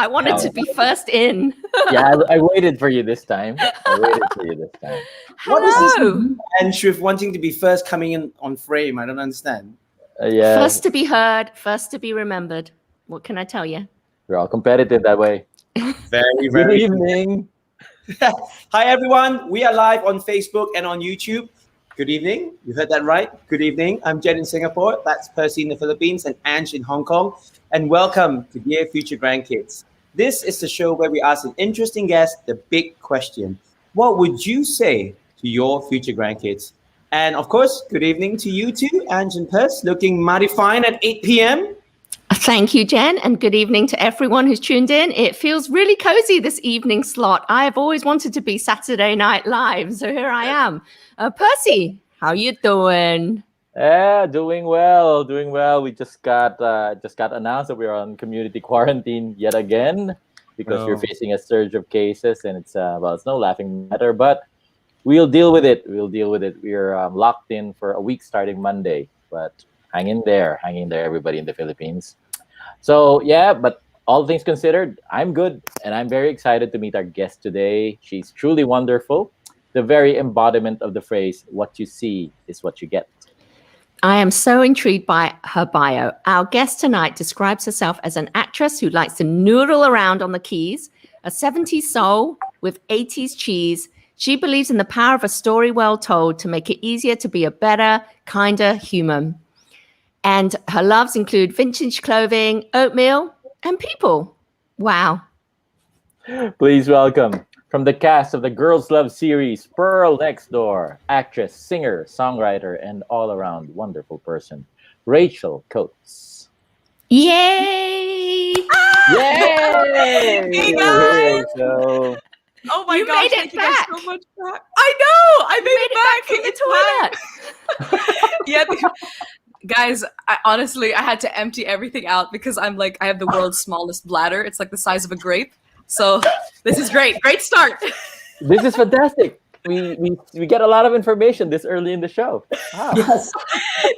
wanted to be first in. Yeah, I waited for you this time. What does this Hello. mean? And Shrift wanting to be first coming in on frame. I don't understand. Yeah, First to be heard, first to be remembered. What can I tell you? we're all competitive that way. Very, Good very. evening. Hi, everyone. We are live on Facebook and on YouTube. Good evening. You heard that right. Good evening. I'm Jen in Singapore. That's Percy in the Philippines and Ange in Hong Kong. And welcome to Dear Future Grandkids. This is the show where we ask an interesting guest the big question. What would you say to your future grandkids? And of course, good evening to you too, Ange and Percy, looking mighty fine at 8 p.m. Thank you, Jen, and good evening to everyone who's tuned in. It feels really cozy this evening slot. I have always wanted to be Saturday Night Live, so here I am. Percy, how you doing? Yeah, doing well. We just got announced that we are on community quarantine yet again because we're facing a surge of cases, and it's no laughing matter, but we'll deal with it. We're locked in for a week starting Monday, but hang in there, everybody in the Philippines. So yeah, but all things considered, I'm good, and I'm very excited to meet our guest today. She's truly wonderful, the very embodiment of the phrase, "What you see is what you get." I am so intrigued by her bio. Our guest tonight describes herself as an actress who likes to noodle around on the keys, a 70s soul with 80s cheese. She believes in the power of a story well told to make it easier to be a better, kinder human. And her loves include vintage clothing, oatmeal, and people. Wow. Please welcome, from the cast of the Girls Love series, Pearl Next Door, actress, singer, songwriter, and all-around wonderful person, Rachel Coates. Yay! Yay! Hey, guys! So, Oh my You gosh, made it thank you guys back. so much back. I know! I made it back from the toilet. Yeah, guys, honestly, I had to empty everything out because I have the world's smallest bladder. It's like the size of a grape. So this is great. Great start. this is fantastic. We get a lot of information this early in the show. Wow. Yes.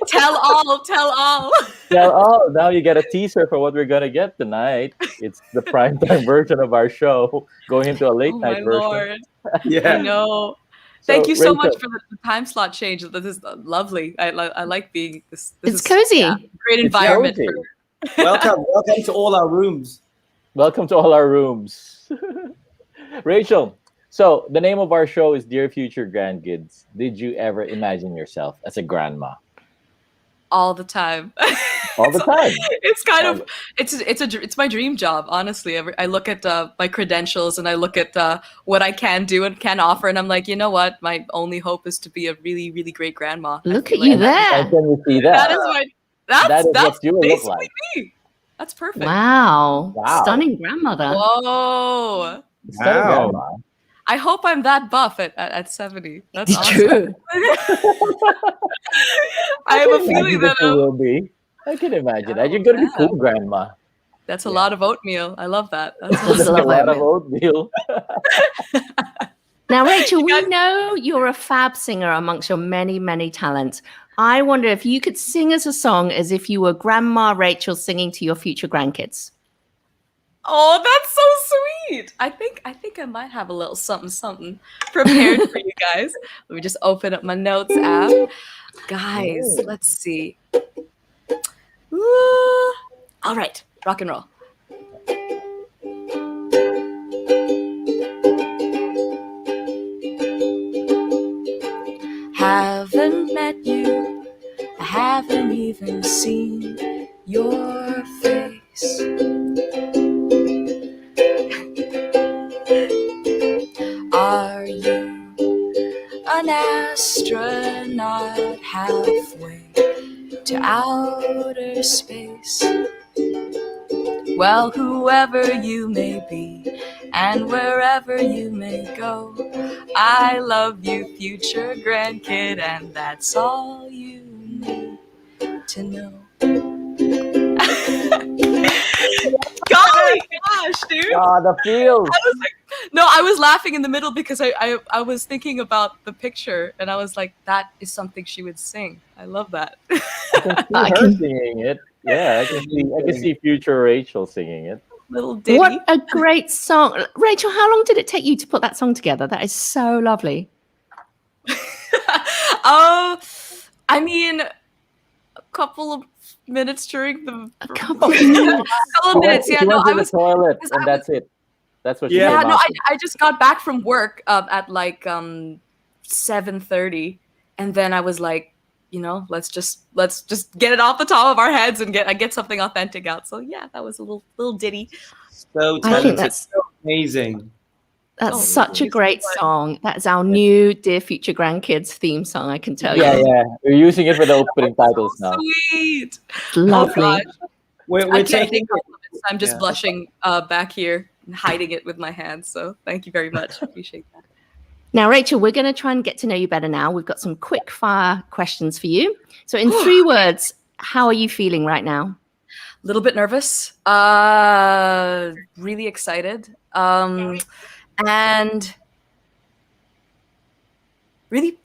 Tell all. Yeah, now you get a teaser for what we're gonna get tonight. It's the primetime version of our show going into a late night version. Lord. Yeah. I know. So, Thank you so much Rachel, for the time slot change. This is lovely. I like being this. It's cozy. Great It's environment. cozy. Welcome to all our rooms. Welcome to all our rooms. Rachel, so the name of our show is Dear Future Grandkids. Did you ever imagine yourself as a grandma? All the time. All the time. It's kind of it's my dream job, honestly. I look at my credentials and I look at what I can do and can offer, and I'm like, you know what? My only hope is to be a really, really great grandma. Look at you And there. can we see that? That is That is that's what you look basically like. me. That's perfect. Wow. Wow. Stunning grandmother. Whoa. Stunning Wow. grandma. I hope I'm that buff at 70. That's It's awesome. true. I have a can feeling imagine that you will be. I can imagine that. You're gonna be yeah. cool, grandma. that's a Yeah. lot of oatmeal. I love that. That's That's awesome. a A lot of oatmeal. oatmeal. Now, Rachel, we know you're a fab singer amongst your many, many talents. I wonder if you could sing us a song as if you were Grandma Rachel singing to your future grandkids. Oh, that's so sweet. I think I might have a little something prepared for you guys. Let me just open up my notes app. Guys, Ooh. let's see. Ooh. All right, rock and roll. Haven't met you, I haven't even seen your face. Are you an astronaut halfway to outer space? Well, whoever you may be and wherever you may go, I love you, future grandkid, and that's all you need to know. Golly gosh, dude! The feels. I was laughing in the middle because I was thinking about the picture and I was like, that is something she would sing. I love that. I can see her singing it. Yeah, I can see future Rachel singing it. little ditty. What a great song. Rachel, how long did it take you to put that song together? That is so lovely. I mean, a couple of minutes during the A couple of minutes. couple of minutes. Yeah, She no, went to I the was. toilet, because and I that's it. That's what she Yeah. Yeah, came no, out I just got back from work at like 7:30, and then I was like, let's just get it off the top of our heads and get something authentic out. So yeah, that was a little ditty. So I think talented. that's So amazing. That's Oh, such a thank you so great much. song. That's our new Dear Future Grandkids theme song, I can tell Yeah, you. yeah. We're using it for the opening titles now. Sweet. It's lovely. gosh. We're I can't taking take compliments. I'm just Yeah. blushing back here and hiding it with my hands. So thank you very much. Appreciate that. Now, Rachel, we're going to try and get to know you better now. We've got some quick fire questions for you. So in 3 words, how are you feeling right now? A little bit nervous. Really excited. And really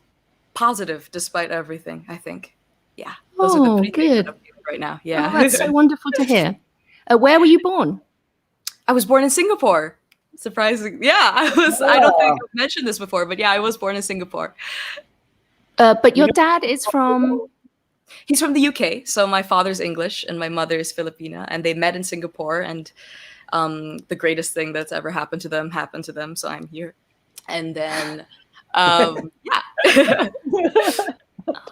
positive despite everything, I think. Yeah. Those are the Oh, 3 things that good. I'm feeling right now. Oh, Yeah. that's so wonderful to hear. Where were you born? I was born in Singapore. Surprising. Yeah, I don't think I've mentioned this before, but yeah, I was born in Singapore. But your dad is from... He's from the UK, so my father's English and my mother is Filipina, and they met in Singapore, and the greatest thing that's ever happened to them, so I'm here. And then, yeah.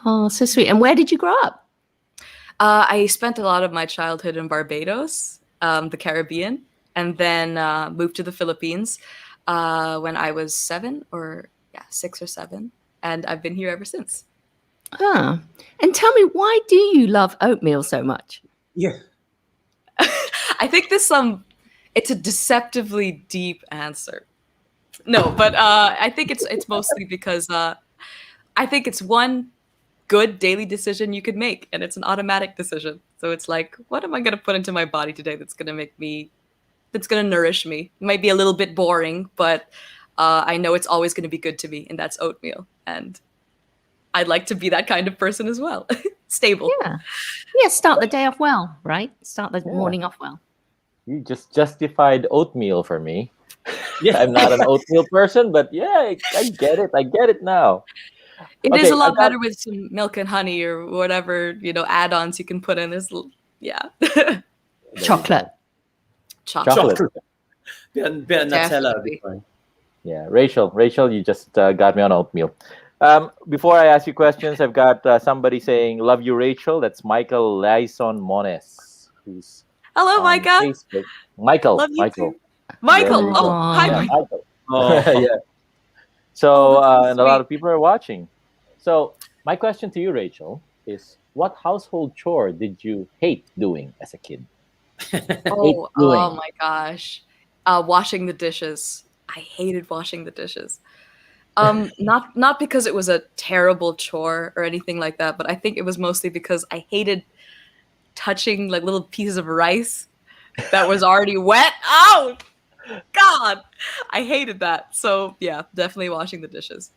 Oh, so sweet. And where did you grow up? I spent a lot of my childhood in Barbados, the Caribbean, and then moved to the Philippines when I was 6 or 7, and I've been here ever since. Ah. And tell me, why do you love oatmeal so much? Yeah. I think it's a deceptively deep answer. No, but I think it's mostly because I think it's one good daily decision you could make, and it's an automatic decision. So it's like, what am I going to put into my body today that's going to nourish me? It might be a little bit boring, but I know it's always going to be good to me, and that's oatmeal. And I'd like to be that kind of person as well. Stable. Yeah. Yeah, start the day off well, right? Start the morning off well. You just justified oatmeal for me. Yeah. I'm not an oatmeal person, but yeah, I get it. I get it now. It Okay, is a lot I got- better with some milk and honey or whatever, add-ons you can put in. Yeah. Chocolate. Chocolate. Bit of Nutella. Definitely. Yeah, Rachel, you just got me on oatmeal. Before I ask you questions, I've got somebody saying, "Love you, Rachel." That's Michael Lyson Mones, who's Hello, on Micah. Facebook. Michael. Love you Michael. too. Michael. There you Oh, go. hi, Yeah, Michael. Michael. Oh. Yeah. So, that's so and a lot sweet. of people are watching. So, my question to you, Rachel, is what household chore did you hate doing as a kid? Oh doing. my gosh. Washing the dishes. I hated washing the dishes. Not because it was a terrible chore or anything like that, but I think it was mostly because I hated touching like little pieces of rice that was already wet. Oh God, I hated that. So yeah, definitely washing the dishes.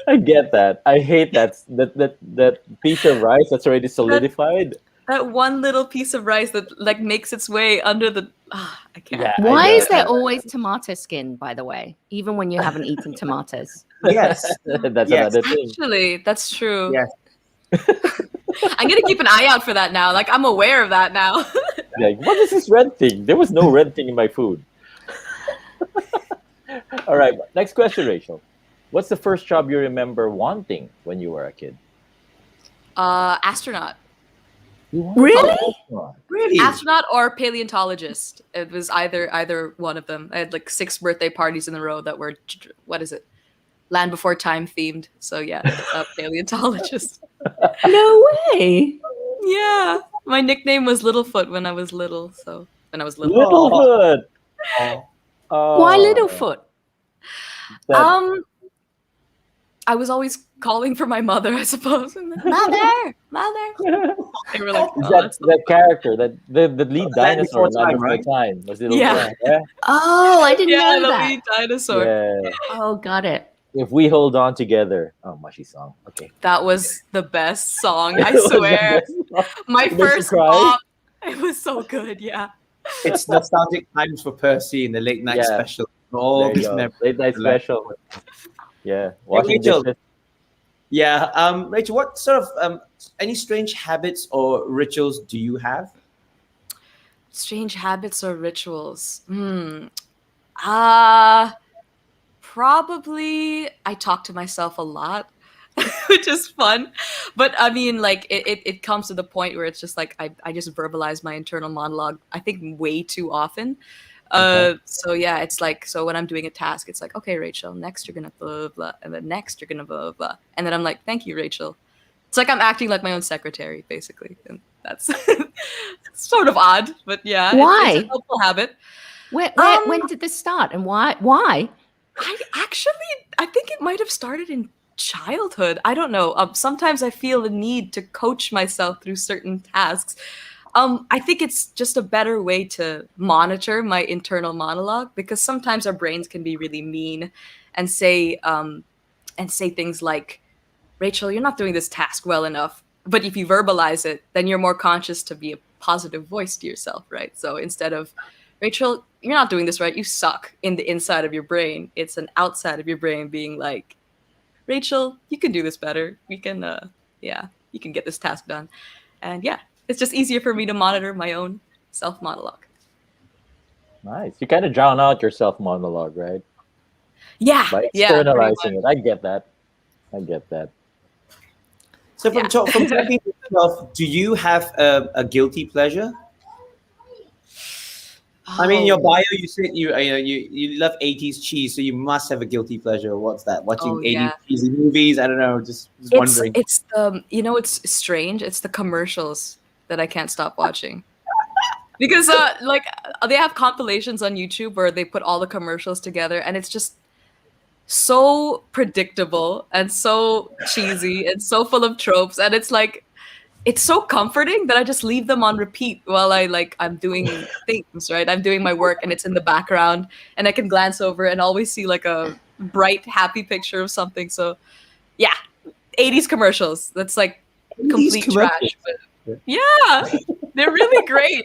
I get that. I hate that piece of rice that's already solidified. That one little piece of rice that like makes its way under the. I can't. Yeah. I Why know is there that. always tomato skin, by the way, even when you haven't eaten tomatoes? Yes. That's Yes. another thing. Actually, that's true. Yes. I'm gonna keep an eye out for that now. Like I'm aware of that now. Like, what is this red thing? There was no red thing in my food. All right. Next question, Rachel. What's the first job you remember wanting when you were a kid? Astronaut. You wanted Really? to be an astronaut. Really? Astronaut or paleontologist. It was either one of them. I had like 6 birthday parties in a row that were Land Before Time themed. So yeah, paleontologist. No way. Yeah, my nickname was Littlefoot when I was little. So when I was little, Littlefoot. Oh, Why Littlefoot? that- I was always calling for my mother, I suppose. Mother. They were like, Is oh, that that's that character, that the lead Land dinosaur, Before Time, Land Before Time, was Littlefoot. Yeah. Yeah. Oh, I didn't yeah, know the that. lead dinosaur. Yeah. Oh, got it. If we hold on together. Oh, mushy song. Okay. That was the best song, I It was the swear. best song. My It makes you first cry? bop. It was so good, yeah. It's nostalgic times for Percy in the late night Yeah. special. All There you these go. memories. Late night special. Yeah. Washing Rachel. dishes. Yeah, Rachel, what sort of any strange habits or rituals do you have? Strange habits or rituals. Uh Probably I talk to myself a lot, which is fun. But I mean, like it comes to the point where it's just like I just verbalize my internal monologue, I think way too often. Okay. So yeah, it's like, so when I'm doing a task, it's like, okay, Rachel, next you're gonna blah blah, and then next you're gonna blah blah, and then I'm like, thank you, Rachel. It's like I'm acting like my own secretary, basically, and that's sort of odd, but yeah, Why? it's a helpful habit. When did this start and why? I think it might have started in childhood. I don't know. Sometimes I feel the need to coach myself through certain tasks. I think it's just a better way to monitor my internal monologue, because sometimes our brains can be really mean and say things like, Rachel, you're not doing this task well enough. But if you verbalize it, then you're more conscious to be a positive voice to yourself, right? So instead of, Rachel, you're not doing this right, you suck, in the inside of your brain, it's an outside of your brain being like, Rachel, you can do this better. We can, you can get this task done. And yeah, it's just easier for me to monitor my own self monologue. Nice. You kind of drown out your self monologue, right? Yeah, By yeah, pretty externalizing much. it. I get that. So from Yeah. from talking to yourself, do you have a guilty pleasure? I mean, in your Oh, bio, you said you love 80s cheese, so you must have a guilty pleasure. What's that? Watching oh 80s yeah. cheesy movies? I don't know. Just It's wondering. it's the it's strange. It's the commercials that I can't stop watching. Because they have compilations on YouTube where they put all the commercials together, and it's just so predictable and so cheesy and so full of tropes, and it's like, it's so comforting that I just leave them on repeat while I'm doing things, right? I'm doing my work and it's in the background, and I can glance over and always see like a bright happy picture of something. So yeah, 80s commercials, that's like 80s complete commercials. trash, but yeah, they're really great.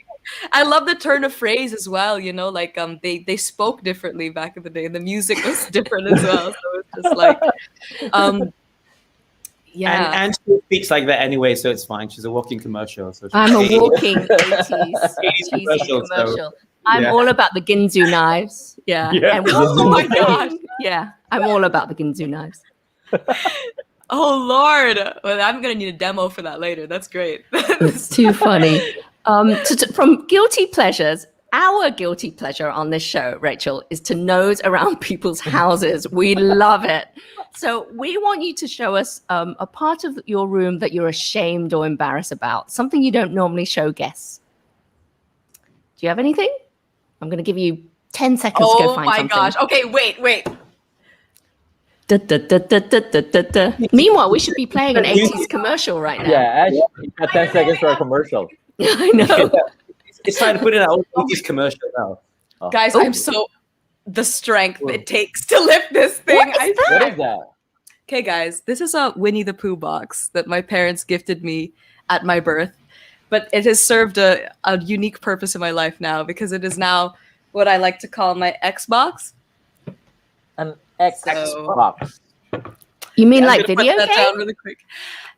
I love the turn of phrase as well, they spoke differently back in the day, and the music was different as well, so it's just like And yeah. she speaks like that anyway, so it's fine. She's a walking commercial. So I'm a 80s walking 80s 80s cheesy commercial. So commercial. I'm yeah. all about the Ginzu knives. Yeah. Yeah. And Oh my gosh. yeah, I'm all about the Ginzu knives. Oh Lord. Well, I'm gonna need a demo for that later. That's great. It's too funny. From guilty pleasures, our guilty pleasure on this show, Rachel, is to nose around people's houses. We love it. So we want you to show us a part of your room that you're ashamed or embarrassed about, something you don't normally show guests. Do you have anything? I'm going to give you 10 seconds to go Oh find my something. gosh. Okay, wait. Da, da, da, da, da, da, da, da. Meanwhile, we should be playing an 80s commercial right now. Yeah, Ash, you got 10 seconds for a commercial. I know. It's time to put in our own 80s commercial now. Oh. Guys, Oh. I'm so the strength it takes to lift this thing. What is that? What is that? Okay, guys, this is a Winnie the Pooh box that my parents gifted me at my birth, but it has served a unique purpose in my life now, because it is now what I like to call my Xbox. An Xbox. You mean I'm like gonna video put that down game? really quick.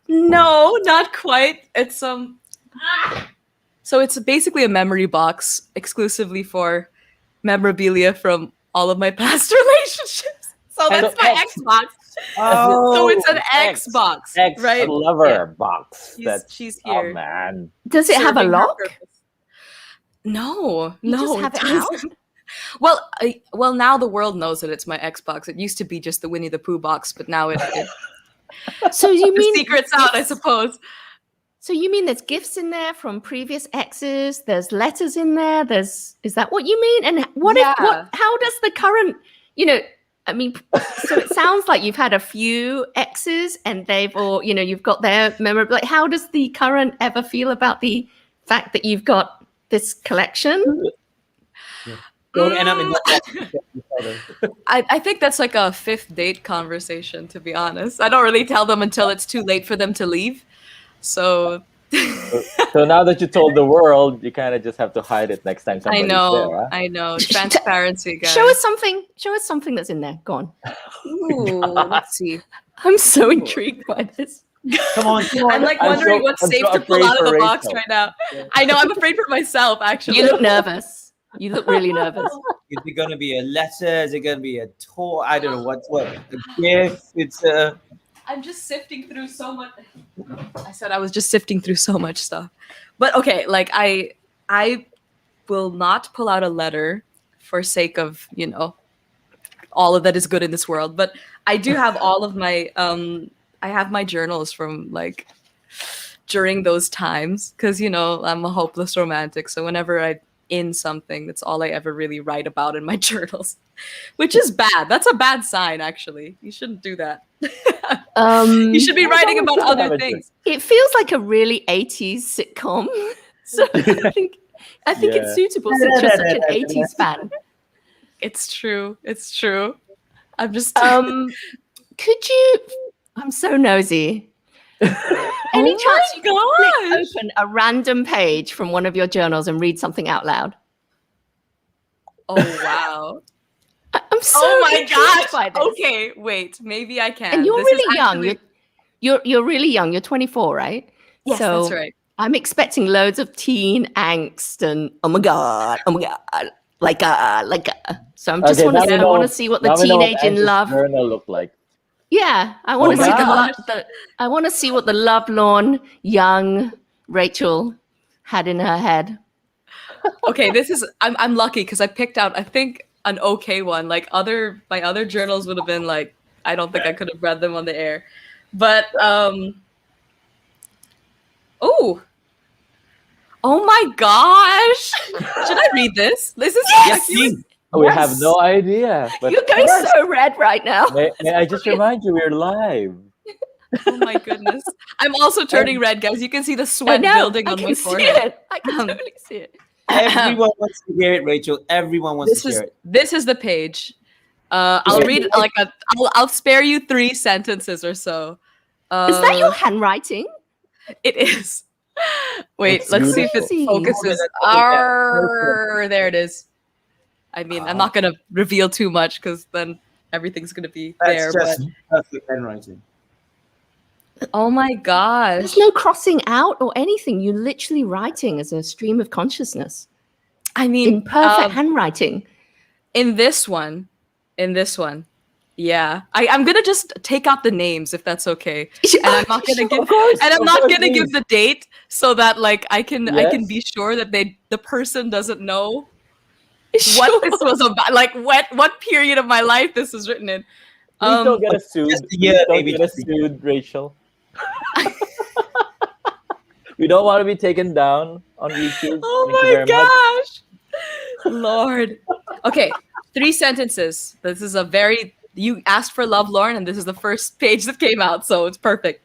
No, not quite. It's so it's basically a memory box exclusively for memorabilia from all of my past relationships. So that's So my X. Xbox. Oh, So it's an X. Xbox, X right? lover Yeah. box. She's Oh here. man. Does it have a Serving her lock? purpose. No, You no, just have it doesn't. Well, now the world knows that it's my Xbox. It used to be just the Winnie the Pooh box, but now So you the mean secret's out, I suppose. So you mean there's gifts in there from previous exes? There's letters in there. Is that what you mean? And how does the current, I mean, so it sounds like you've had a few exes and they've all, you've got their memorable. Like, how does the current ever feel about the fact that you've got this collection? don't end up in that. I think that's like a fifth date conversation, to be honest. I don't really tell them until it's too late for them to leave. So So now that you told the world, you kind of just have to hide it next time somebody's there. Huh? I know. Transparency, guys. Show us something. Show us something that's in there. Go on. Ooh, let's see. I'm so intrigued by this. Come on. I'm like wondering what's I'm safe so to pull afraid out of the for box Rachel. right now. I know. I'm afraid for myself, actually. You look nervous. You look really nervous. Is it going to be a letter? Is it going to be a tour? I don't know what. A gift? It's a. I'm just sifting through so much. I said I was just sifting through so much stuff. But okay, like I will not pull out a letter for sake of, all of that is good in this world. But I do have all of my I have my journals from like during those times because I'm a hopeless romantic. So whenever I'm in something, that's all I ever really write about in my journals, which is bad. That's a bad sign, actually. You shouldn't do that. You should be writing about other things. It feels like a really 80s sitcom. So I think it's suitable since you're such an 80s fan. It's true. It's true. I'm just could you I'm so nosy. Any chance you could open a random page from one of your journals and read something out loud? Oh wow. I'm so my intrigued by this. Okay, wait. Maybe I can. And you're This really is young. actually- You're really young. You're 24, right? Yes, So that's right. I'm expecting loads of teen angst and oh my god, like. So I'm just want to see what the teenage in love journal look like. Yeah, I want to my see I want to see what the lovelorn young Rachel had in her head. Okay, this is I'm lucky because I picked out I think an okay one. Like my other journals would have been like I don't think I could have read them on the air. But oh my gosh. Should I read this? This is Yes, please. We have no idea. But You're going so red right now. may I just remind you, we're live. Oh my goodness. I'm also turning red, guys. You can see the sweat building on my forehead. I can totally see it. Everyone wants to hear it, Rachel. Everyone wants to hear it. This is the page. I'll read like I'll spare you 3 sentences or so. Is that your handwriting? It is. Wait, It's let's see if beautiful. it focuses. There it is. I mean, I'm not gonna reveal too much because then everything's gonna be there. That's just perfect handwriting. But oh my gosh, There's no crossing out or anything. You're literally writing as a stream of consciousness I mean, in perfect handwriting. in this one, yeah. I'm gonna just take out the names if that's okay, and I'm not gonna give give the date so that like I can be sure that the person doesn't know what this was about, like what period of my life this was written in. Please don't get us sued. Just a year, Don't maybe. get us sued, Rachel. We don't want to be taken down on YouTube. Oh Thank you my very much. gosh, Lord. Okay, 3 sentences. This is you asked for love, Lauren, and this is the first page that came out, so it's perfect.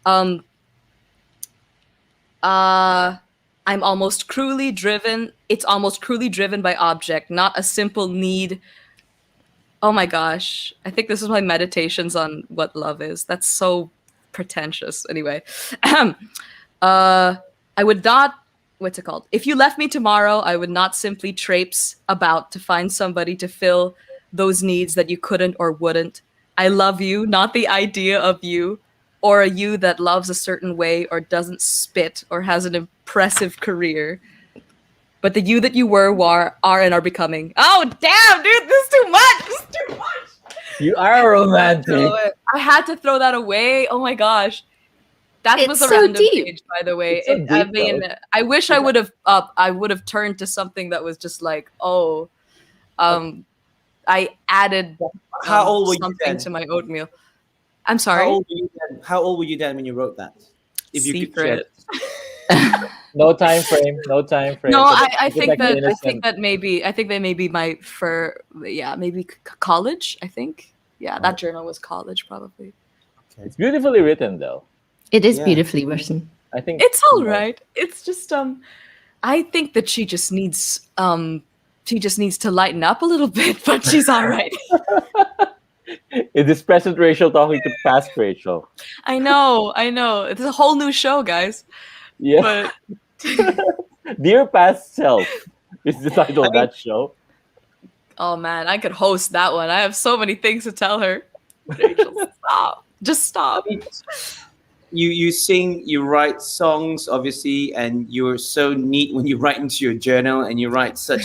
I'm almost cruelly driven. It's almost cruelly driven by object, not a simple need. Oh my gosh. I think this is my meditations on what love is. That's so pretentious. Anyway. I would not, what's it called? If you left me tomorrow, I would not simply traipse about to find somebody to fill those needs that you couldn't or wouldn't. I love you, not the idea of you, or a you that loves a certain way or doesn't spit or has an impressive career. But the you that you were, are, and are becoming. Oh, damn, dude, this is too much. This is too much. You are romantic. I had to throw that away. Oh my gosh. That was It's a so random deep. page, by the way. It's so I deep, mean, though. I wish I would have turned to something that was just like, I added How old were you something then? to my oatmeal. I'm sorry. How old were you then when you wrote that? If you could share Secret. it. No time frame. No time frame. No, Keep I it think like that innocent. maybe maybe college. I think that journal was college probably. It's beautifully written, though. It is Yeah. beautifully written. I think It's all right. It's just I think that she just needs to lighten up a little bit, but she's all right. It is present Rachel talking to past Rachel. I know. It's a whole new show, guys. Yeah. But Dear Past Self is the title of that show. oh man, I could host that one. I have so many things to tell her. Rachel, stop. Just I stop. mean, you sing, you write songs, obviously, and you're so neat when you write into your journal and you write such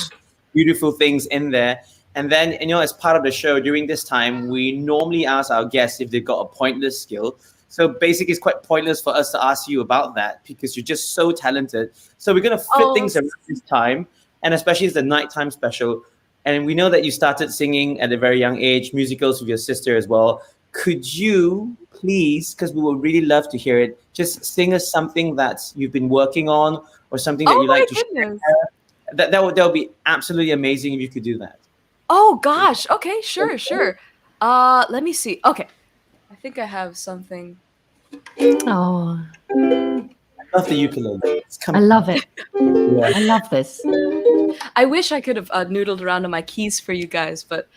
beautiful things in there. And then, as part of the show during this time, we normally ask our guests if they've got a pointless skill. So basically, it's quite pointless for us to ask you about that because you're just so talented. So we're going to fit things around this time, and especially it's the nighttime special. And we know that you started singing at a very young age, musicals with your sister as well. Could you please, because we would really love to hear it, just sing us something that you've been working on or something that Oh you my like to goodness. share? That would be absolutely amazing if you could do that. Oh gosh. Okay, sure. Let me see. Okay. I think I have something. Oh, I love the ukulele. It's I coming. love it. Yeah. I love this. I wish I could have noodled around on my keys for you guys, but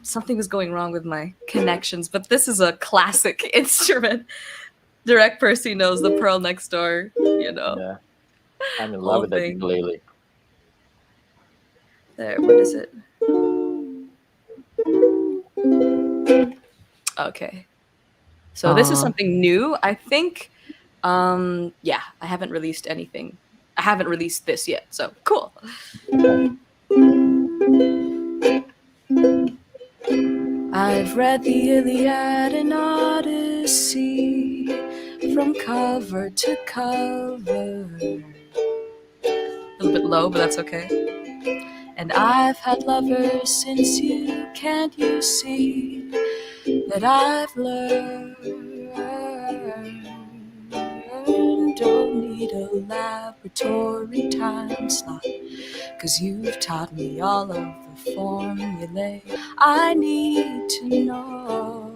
something was going wrong with my connections. But this is a classic instrument. Direct Percy knows the Pearl Next Door, Yeah. I'm in love whole with that thing. ukulele. There, what is it? Okay. So this is Aw. something new. I think, yeah, I haven't released anything. I haven't released this yet, so cool. I've read the Iliad and Odyssey from cover to cover. A little bit low, but that's okay. And I've had lovers since can't you see that I've learned? Don't need a laboratory time slot, 'cause you've taught me all of the formulae I need to know.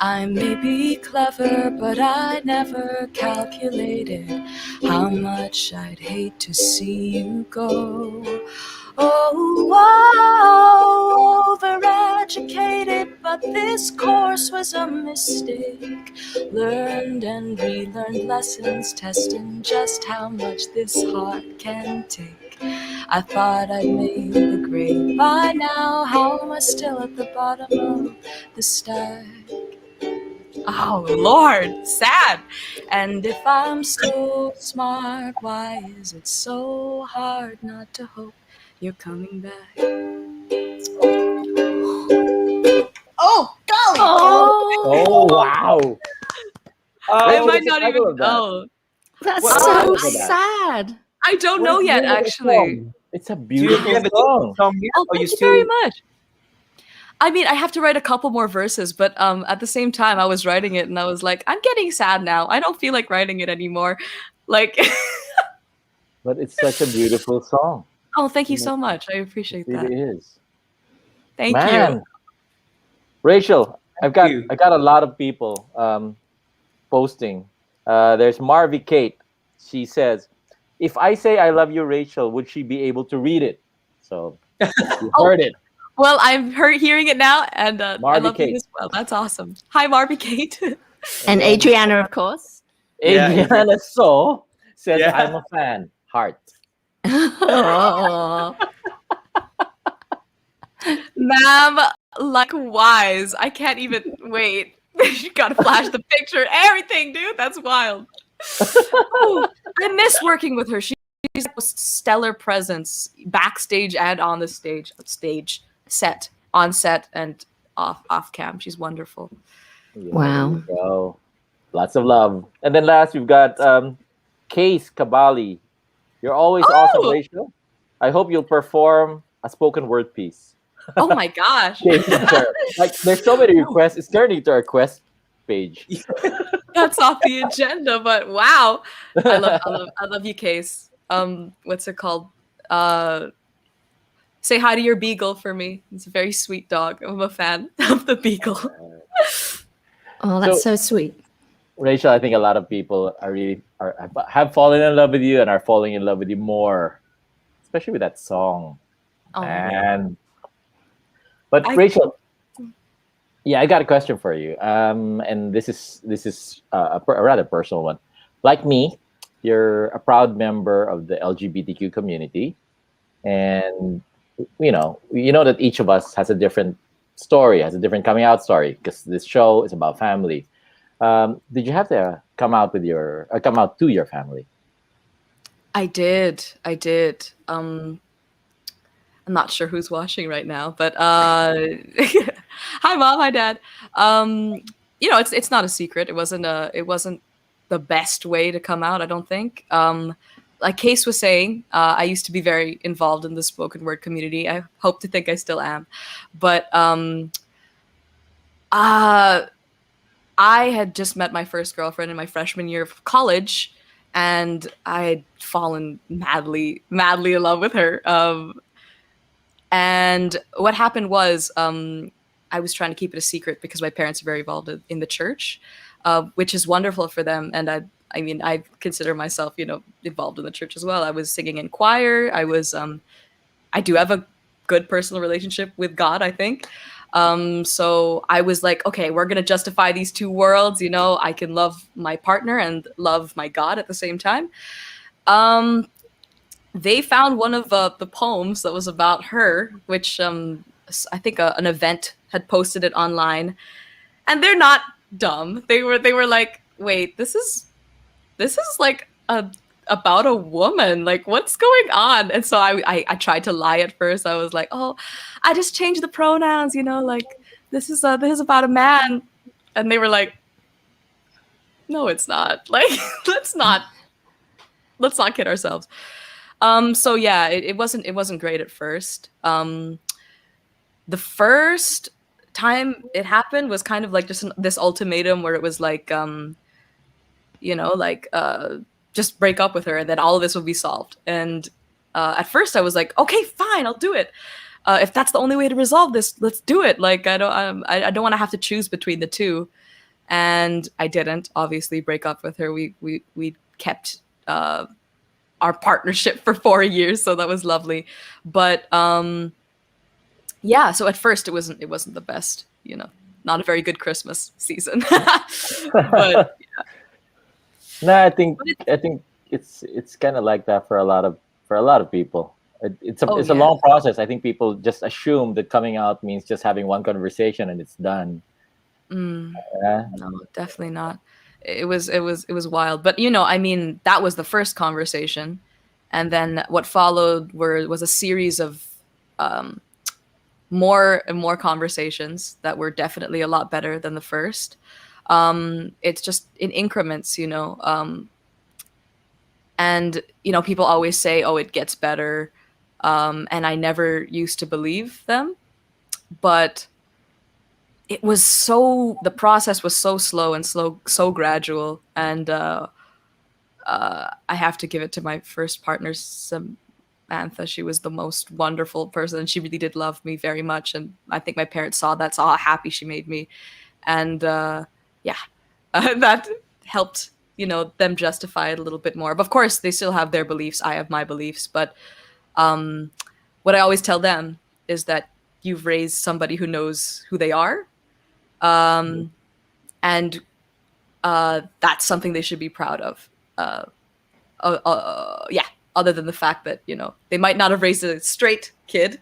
I may be clever, but I never calculated how much I'd hate to see you go. Oh, overeducated, but this course was a mistake. Learned and relearned lessons, testing just how much this heart can take. I thought I'd made the grade by now. How am I still at the bottom of the stack? Oh, Lord, sad. And if I'm so smart, why is it so hard not to hope you're coming back? Oh, golly! Oh, wow. I Rachel, might what's the not title even of that? know. That's What's the so title for that? sad. I don't What know is the yet, name of the actually. song? It's a Do you beautiful have a song. song here? Oh, Or you thank you still very much. I mean, I have to write a couple more verses, but at the same time, I was writing it and I was like, I'm getting sad now. I don't feel like writing it anymore. Like, But it's such a beautiful song. oh, thank you It so much. I appreciate that. really is. Thank you. Man. Rachel, I you? got a lot of people posting. There's Marvy Kate. She says, if I say I love you, Rachel, would she be able to read it? So you Oh. heard it. Well, I'm hearing it now, and I Marvy love you Kate. as well. That's awesome. Hi, Marvy Kate. And then Adriana, of course. Yeah, Adriana So says, Yeah. I'm a fan. Heart. Oh. Ma'am, likewise. I can't even wait. You gotta flash the picture, everything, dude. That's wild. Ooh, I miss working with her. She's the most stellar presence, backstage and on the stage, on set and off cam. She's wonderful. Yeah, Wow. there you go. Lots of love. And then last, we've got Case Kabali. You're always awesome, Oh! Rachel. I hope you'll perform a spoken word piece. Oh my gosh. Like, there's so many requests. It's turning into a request page. That's off the agenda, but wow. I love you, Case. What's it called? Say hi to your beagle for me. It's a very sweet dog. I'm a fan of the beagle. Oh, that's so sweet. Rachel, I think a lot of people have fallen in love with you and are falling in love with you more, especially with that song. Oh, But Rachel, Yeah, I got a question for you. And this is a rather personal one. Like me, you're a proud member of the LGBTQ community, and you know that each of us has a different story, has a different coming out story, because this show is about family. Did you have to come out to your family? I did. I did. I'm not sure who's watching right now, but hi mom, hi dad. It's not a secret. It wasn't the best way to come out, I don't think. Like Case was saying, I used to be very involved in the spoken word community. I hope to think I still am, but uh, I had just met my first girlfriend in my freshman year of college, and I had fallen madly, madly in love with her. And what happened was, I was trying to keep it a secret because my parents are very involved in the church, which is wonderful for them. And I mean, I consider myself, involved in the church as well. I was singing in choir. I do have a good personal relationship with God, I think. So I was like, okay, we're gonna justify these two worlds. I can love my partner and love my God at the same time. They found one of the poems that was about her, which I think an event had posted it online, and they're not dumb. They were like, wait, this is like about a woman. Like, what's going on? And so I tried to lie at first. I was like, oh, I just changed the pronouns. Like this is about a man, and they were like, no, it's not. Like, let's not kid ourselves. So yeah, it wasn't great at first. The first time it happened was kind of like just this ultimatum where it was like, just break up with her and then all of this will be solved. And at first I was like, okay, fine, I'll do it. If that's the only way to resolve this, let's do it. Like, I don't want to have to choose between the two. And I didn't obviously break up with her. We kept our partnership for 4 years, so that was lovely. But yeah, so at first it wasn't the best, not a very good Christmas season. But No, I think it's kind of like that for a lot of people. It's a yeah. long process. I think people just assume that coming out means just having one conversation and it's done. Yeah. No, definitely not. It was wild. But I mean, that was the first conversation, and then what followed was a series of more and more conversations that were definitely a lot better than the first. It's just in increments, and people always say, "Oh, it gets better," and I never used to believe them, but the process was so slow and so gradual. And I have to give it to my first partner, Samantha. She was the most wonderful person, and she really did love me very much. And I think my parents saw how happy she made me. And yeah, that helped, them justify it a little bit more. But of course, they still have their beliefs. I have my beliefs. But what I always tell them is that you've raised somebody who knows who they are. And that's something they should be proud of. Yeah, other than the fact that, they might not have raised a straight kid,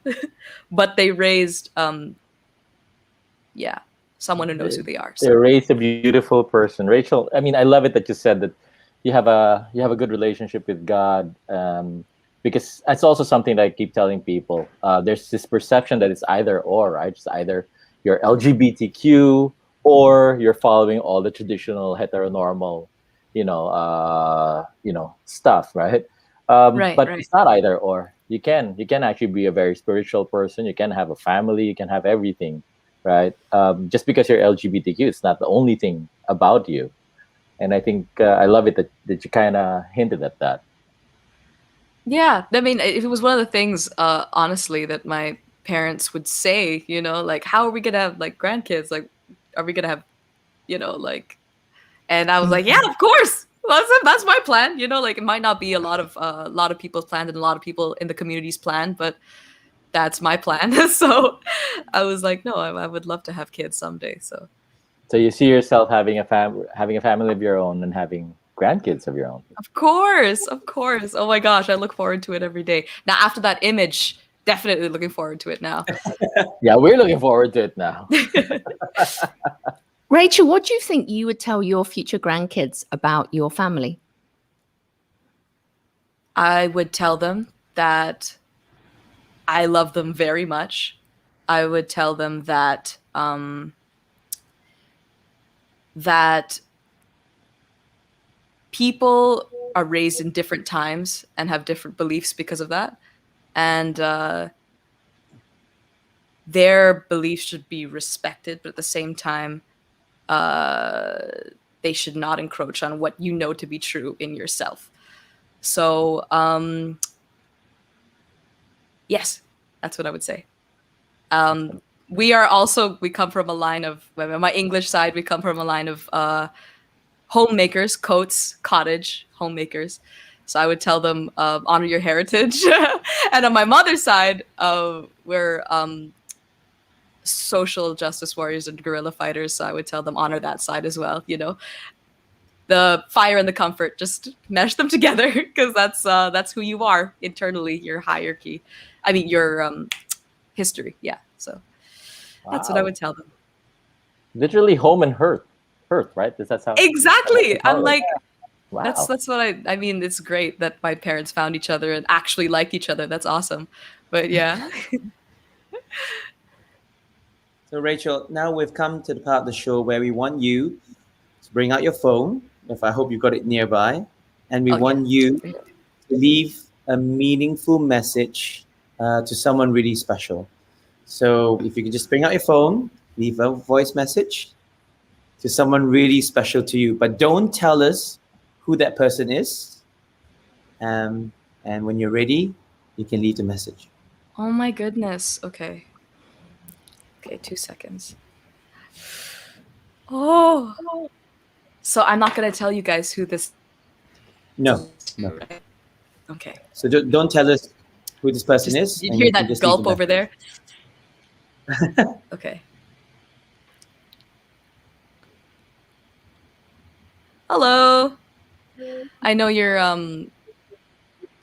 but they raised, someone who knows who they are. They raised a beautiful person. Rachel, I mean, I love it that you said that you have a good relationship with God, because that's also something that I keep telling people. There's this perception that it's either or, right? It's either you're LGBTQ or you're following all the traditional heteronormal, stuff, right? Right, But right. it's not either or. You can actually be a very spiritual person. You can have a family. You can have everything, right? Just because you're LGBTQ, it's not the only thing about you. And I think I love it that you kind of hinted at that. Yeah, I mean, it was one of the things, honestly, that my parents would say, like, how are we gonna have like grandkids? Like, are we gonna have, like, and I was like, yeah, of course. That's my plan. Like, it might not be a lot of people's plan and a lot of people in the community's plan, but that's my plan. So I was like, no, I would love to have kids someday. So you see yourself having a family of your own and having grandkids of your own. of course. Oh my gosh, I look forward to it every day. Now after that image, definitely looking forward to it now. Yeah, we're looking forward to it now. Rachel, what do you think you would tell your future grandkids about your family? I would tell them that I love them very much. I would tell them that that people are raised in different times and have different beliefs because of that, and their beliefs should be respected, but at the same time, they should not encroach on what you know to be true in yourself. So, yes, that's what I would say. We come from a line of, on my English side, we come from a line of homemakers, Coates, cottage homemakers. So I would tell them, honor your heritage. And on my mother's side, we're social justice warriors and guerrilla fighters. So I would tell them, honor that side as well. You know, the fire and the comfort, just mesh them together, because that's who you are internally, your hierarchy. I mean, your history. Yeah. So that's what I would tell them. Literally home and hearth, right? That's how. Exactly. I'm like, wow. that's what I mean. It's great that my parents found each other and actually liked each other. That's awesome. But yeah. So Rachel, now we've come to the part of the show where we want you to bring out your phone. If I hope you've got it nearby, and we want you to leave a meaningful message to someone really special. So if you can just bring out your phone, leave a voice message to someone really special to you, but don't tell us who that person is. And when you're ready, you can leave the message. Oh my goodness. Okay, 2 seconds. Oh, so I'm not gonna tell you guys who this. No. Right? Okay. So don't tell us who this person is. You hear that gulp over there? Okay. Hello. I know you're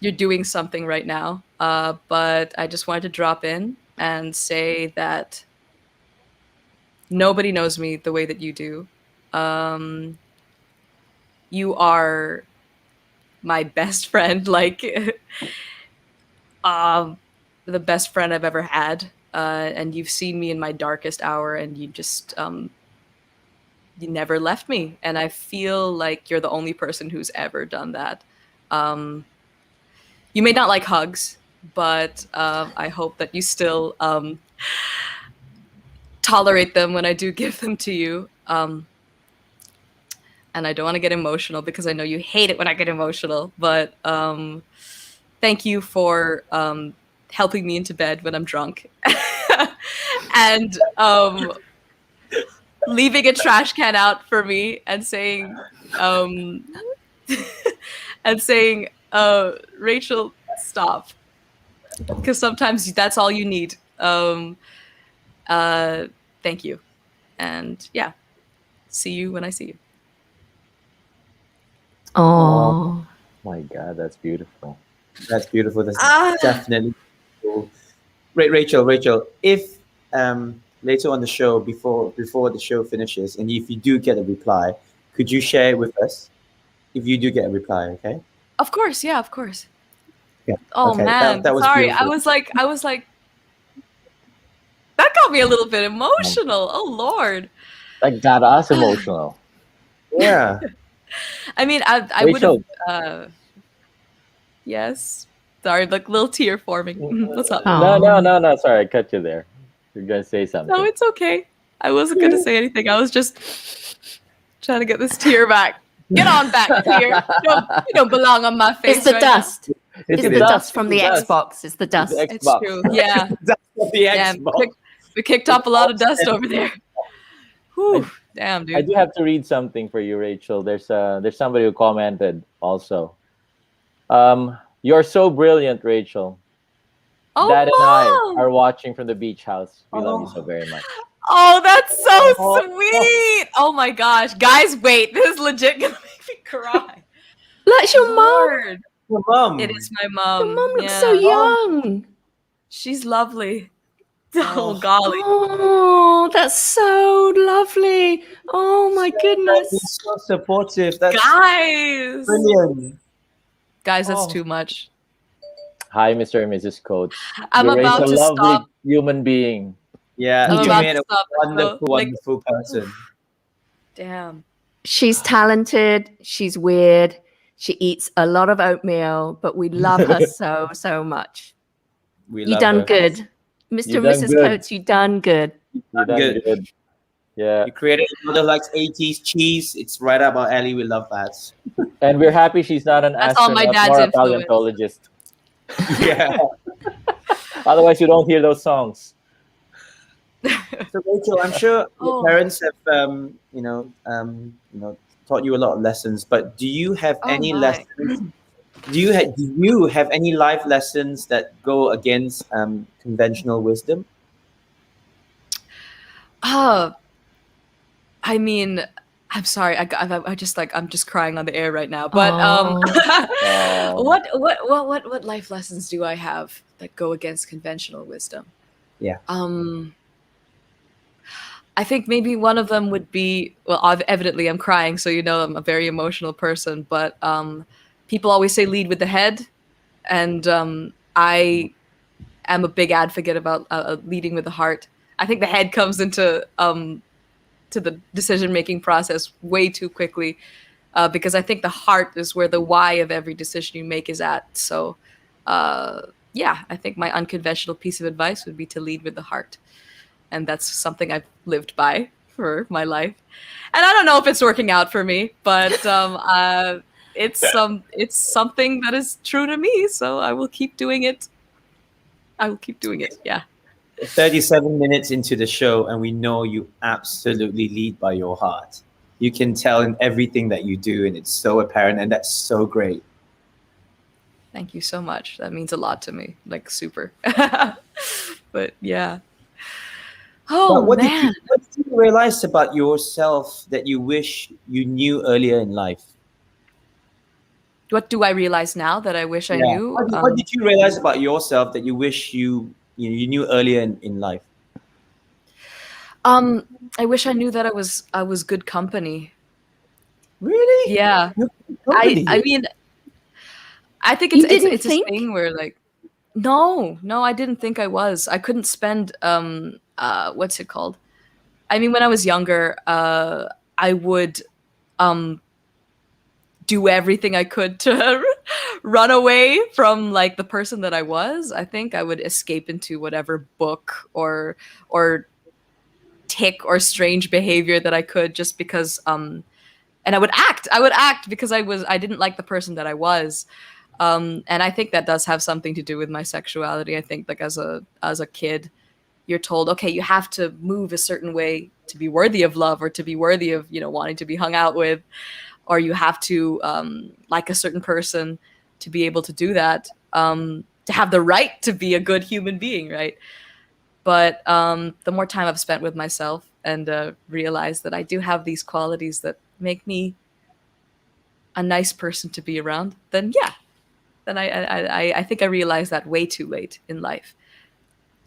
doing something right now, but I just wanted to drop in and say that nobody knows me the way that you do. You are my best friend, like the best friend I've ever had. And you've seen me in my darkest hour, and you just you never left me. And I feel like you're the only person who's ever done that. You may not like hugs, but I hope that you still tolerate them when I do give them to you. And I don't want to get emotional because I know you hate it when I get emotional. But thank you for helping me into bed when I'm drunk. And leaving a trash can out for me and saying Rachel, stop, because sometimes that's all you need. Thank you, and yeah, see you when I see you. Oh my God, that's beautiful. That's beautiful. That's definitely cool. Rachel, if later on the show, before the show finishes, and if you do get a reply, could you share it with us? If you do get a reply, okay? Of course, yeah, of course. Yeah. Oh okay. man, that was sorry. beautiful. I was like, that got me a little bit emotional. Oh Lord. That got us emotional. Yeah. I mean, I would have. Yes. Sorry, like little tear forming. What's up? No. Sorry, I cut you there. You're gonna say something. No, it's okay. I wasn't gonna say anything. I was just trying to get this tear back. Get on back, tear. You don't belong on my face. It's the right dust. Now. It's the dust from the Xbox. It's the dust. It's true. Yeah. Yeah, we kicked up a lot of dust over there. Whew. Damn, dude. I do have to read something for you, Rachel. There's somebody who commented also. You're so brilliant, Rachel. Oh, Dad and I Mom! are watching from the beach house. We love you so very much. Oh, that's so Oh. sweet. Oh my gosh. Guys, wait. This is legit gonna make me cry. That's your mom? Your Lord. mom. It is my Your mom. mom looks so Yeah. young. She's lovely. Oh. Oh, golly. Oh, that's so lovely. Oh my He's goodness. so supportive. That's Guys. brilliant. Guys, that's Oh. too much. Hi, Mr. and Mrs. Coates. I'm You raised about a to lovely stop. human being. Yeah, You I'm you did. about made to a stop the show. wonderful, Like, wonderful person. damn. She's talented. She's weird. She eats a lot of oatmeal, but we love her so, so much. We You love done her. good. Mr. You and done Mrs. good. Coates, you done good. You done Good. good. Yeah. You created a mother likes 80s cheese. It's right up our alley. We love that. And we're happy she's not an That's all my astronaut dad's nor a influence. paleontologist. Yeah. Otherwise, you don't hear those songs. So Rachel, I'm sure your Oh. parents have taught you a lot of lessons. But do you have Oh, any my. lessons? Do you have any life lessons that go against conventional wisdom? Oh, I mean, I'm sorry. I just like I'm just crying on the air right now. But Oh. what life lessons do I have that go against conventional wisdom? Yeah. I think maybe one of them would be, well, evidently I'm crying, so you know I'm a very emotional person. But people always say lead with the head, and I am a big advocate about leading with the heart. I think the head comes into to the decision-making process way too quickly, because I think the heart is where the why of every decision you make is at. So, yeah, I think my unconventional piece of advice would be to lead with the heart. And that's something I've lived by for my life. And I don't know if it's working out for me, but it's something that is true to me. So I will keep doing it. I will keep doing it. Yeah. 37 minutes into the show, and we know you absolutely lead by your heart. You can tell in everything that you do, and it's so apparent, and that's so great. Thank you so much. That means a lot to me. Like super. But yeah. Oh But what man. did you realize about yourself that you wish you knew earlier in life? What do I realize now that I wish I knew? What did you realize about yourself that you wish you knew earlier in life? I wish I knew that I was good company. Really? Yeah. You're company. I mean, I think You it's didn't it's a think? thing where like no, I didn't think I was. I couldn't spend what's it called? I mean, when I was younger, I would do everything I could to run away from like the person that I was. I think I would escape into whatever book or tick or strange behavior that I could, just because and I would act because I didn't like the person that I was. And I think that does have something to do with my sexuality. I think like as a kid, you're told, okay, you have to move a certain way to be worthy of love, or to be worthy of, wanting to be hung out with, or you have to like a certain person to be able to do that, to have the right to be a good human being, right? But the more time I've spent with myself and realized that I do have these qualities that make me a nice person to be around, then yeah, then I think I realized that way too late in life.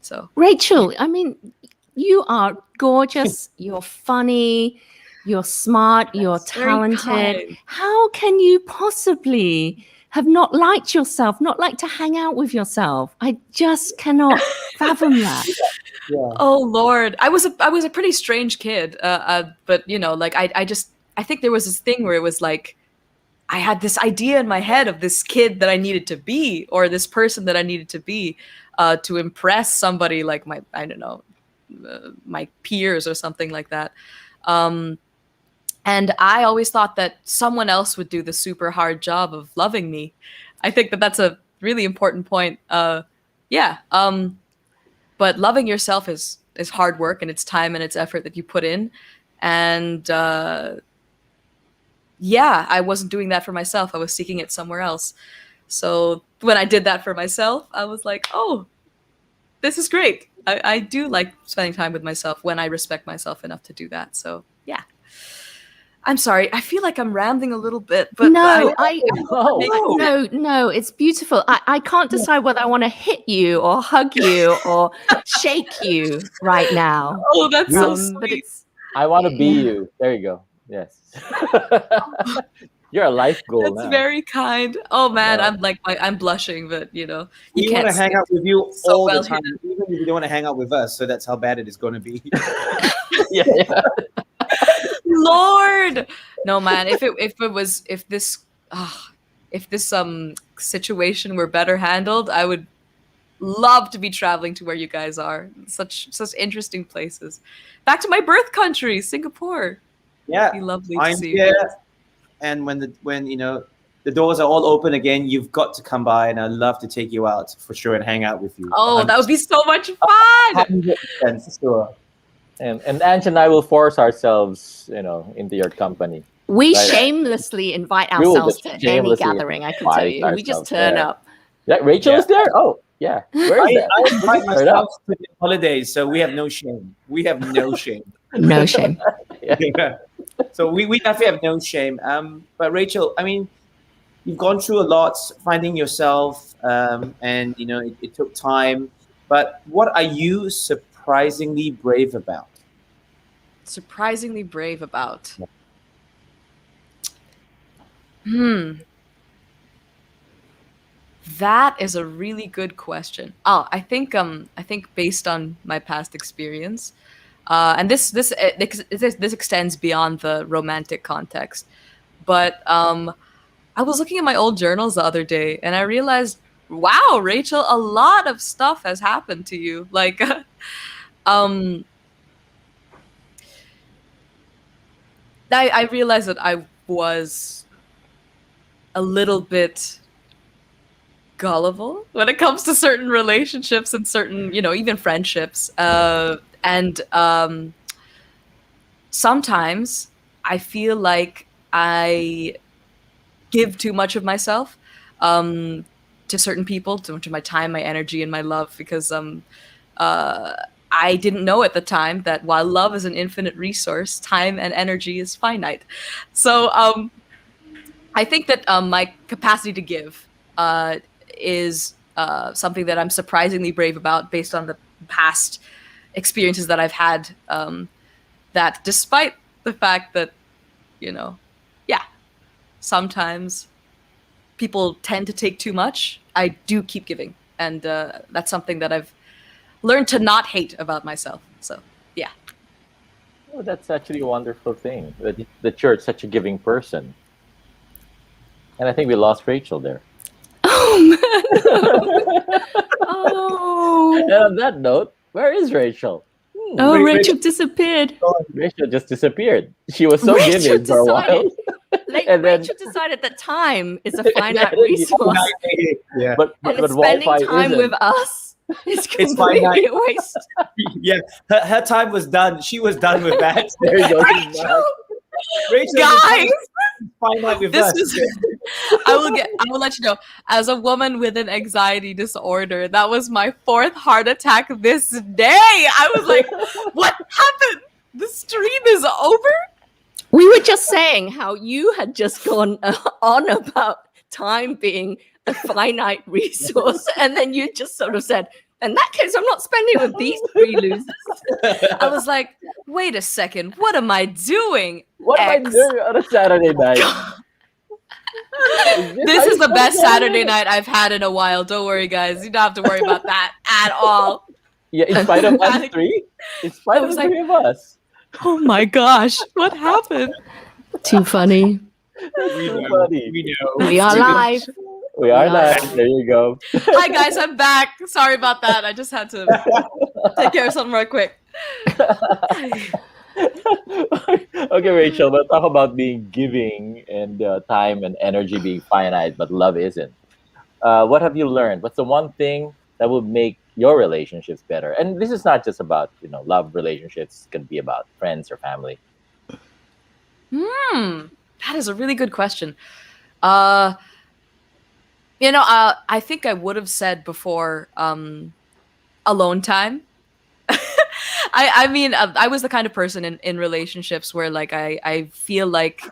So Rachel, I mean, you are gorgeous. You're funny. You're smart. You're That's very talented. kind. How can you possibly have not liked yourself, not like to hang out with yourself? I just cannot fathom that. Yeah. Oh Lord, I was a pretty strange kid, but like I think there was this thing where it was like I had this idea in my head of this kid that I needed to be, or this person that I needed to be, to impress somebody like my peers or something like that. And I always thought that someone else would do the super hard job of loving me. I think that that's a really important point. Yeah. But loving yourself is hard work, and it's time and it's effort that you put in. And yeah, I wasn't doing that for myself. I was seeking it somewhere else. So when I did that for myself, I was like, oh, this is great. I do like spending time with myself when I respect myself enough to do that. So yeah. I'm sorry. I feel like I'm rambling a little bit, but No, No. it's beautiful. I can't decide whether I want to hit you or hug you or shake you right now. oh, that's so But sweet. it's I want to be Yeah. you. There you go. Yes. You're a life goal That's now. very kind. Oh man, No. I'm blushing, but you know, We you want can't to hang see it. out with you So all well the time, even if you don't want to hang out with us. So that's how bad it is going to be. Yeah. Lord, no man. If this situation were better handled, I would love to be traveling to where you guys are. Such interesting places. Back to my birth country, Singapore. Yeah, Be lovely to I'm see you here, guys. and when the doors are all open again, you've got to come by, and I'd love to take you out for sure and hang out with you. Oh, that would be so much fun. 100% for sure. And Ange and I will force ourselves, into your company. We Right. shamelessly invite We will ourselves just to any shamelessly gathering, I can tell invite you. We just ourselves turn there. up. Yeah, Rachel Yeah. is there. Oh, yeah. Where is that? I We invite just turn up. myself to the holidays, so we have no shame. We have no shame. No shame. Yeah. So we definitely have no shame. But Rachel, I mean, you've gone through a lot finding yourself, and it took time. But what are you surprisingly brave about? Surprisingly brave about. That is a really good question. Oh, I think based on my past experience, and this extends beyond the romantic context, but I was looking at my old journals the other day, and I realized, wow, Rachel, a lot of stuff has happened to you. Like, I realized that I was a little bit gullible when it comes to certain relationships and certain, even friendships. And sometimes I feel like I give too much of myself to certain people, to my time, my energy, and my love, because I didn't know at the time that while love is an infinite resource, time and energy is finite. So I think that my capacity to give is something that I'm surprisingly brave about based on the past experiences that I've had. That despite the fact that, sometimes people tend to take too much, I do keep giving. And that's something that I've learned to not hate about myself. So, yeah. Oh, that's actually a wonderful thing that you're such a giving person. And I think we lost Rachel there. Oh, And on that note, where is Rachel? oh, Wait, Rachel disappeared. Rachel just disappeared. She was so Rachel giving for a while. decided. And then- Rachel decided that time is a finite resource, Yeah. But and but spending Wi-Fi time isn't. with us is It's completely finite. a waste. Yeah, her time was done. She was done with that. There you go. she's back. Rachel, Guys, finite with this us. is I will let you know, as a woman with an anxiety disorder, that was my 4th heart attack this day. I was like, what happened? The stream is over? We were just saying how you had just gone on about time being a finite resource, and then you just sort of said, in that case, I'm not spending with these 3 losers. I was like, wait a second, what am I doing? What am I X. doing on a Saturday night? This is the best Saturday night I've had in a while. Don't worry, guys. You don't have to worry about that at all. Yeah, in spite of us three? In spite of was the like- 3 of us. Oh my gosh, what happened? Too funny. We So know. funny. We know. We are live. We are Yeah. live. There you go. Hi guys, I'm back. Sorry about that. I just had to take care of something real quick. Okay, Rachel, we'll talk about being giving and time and energy being finite, but love isn't. What have you learned? What's the one thing that will make your relationships better? And this is not just about, love relationships. It can be about friends or family. That is a really good question. I think I would have said before, alone time. I mean, I was the kind of person in relationships where like I feel like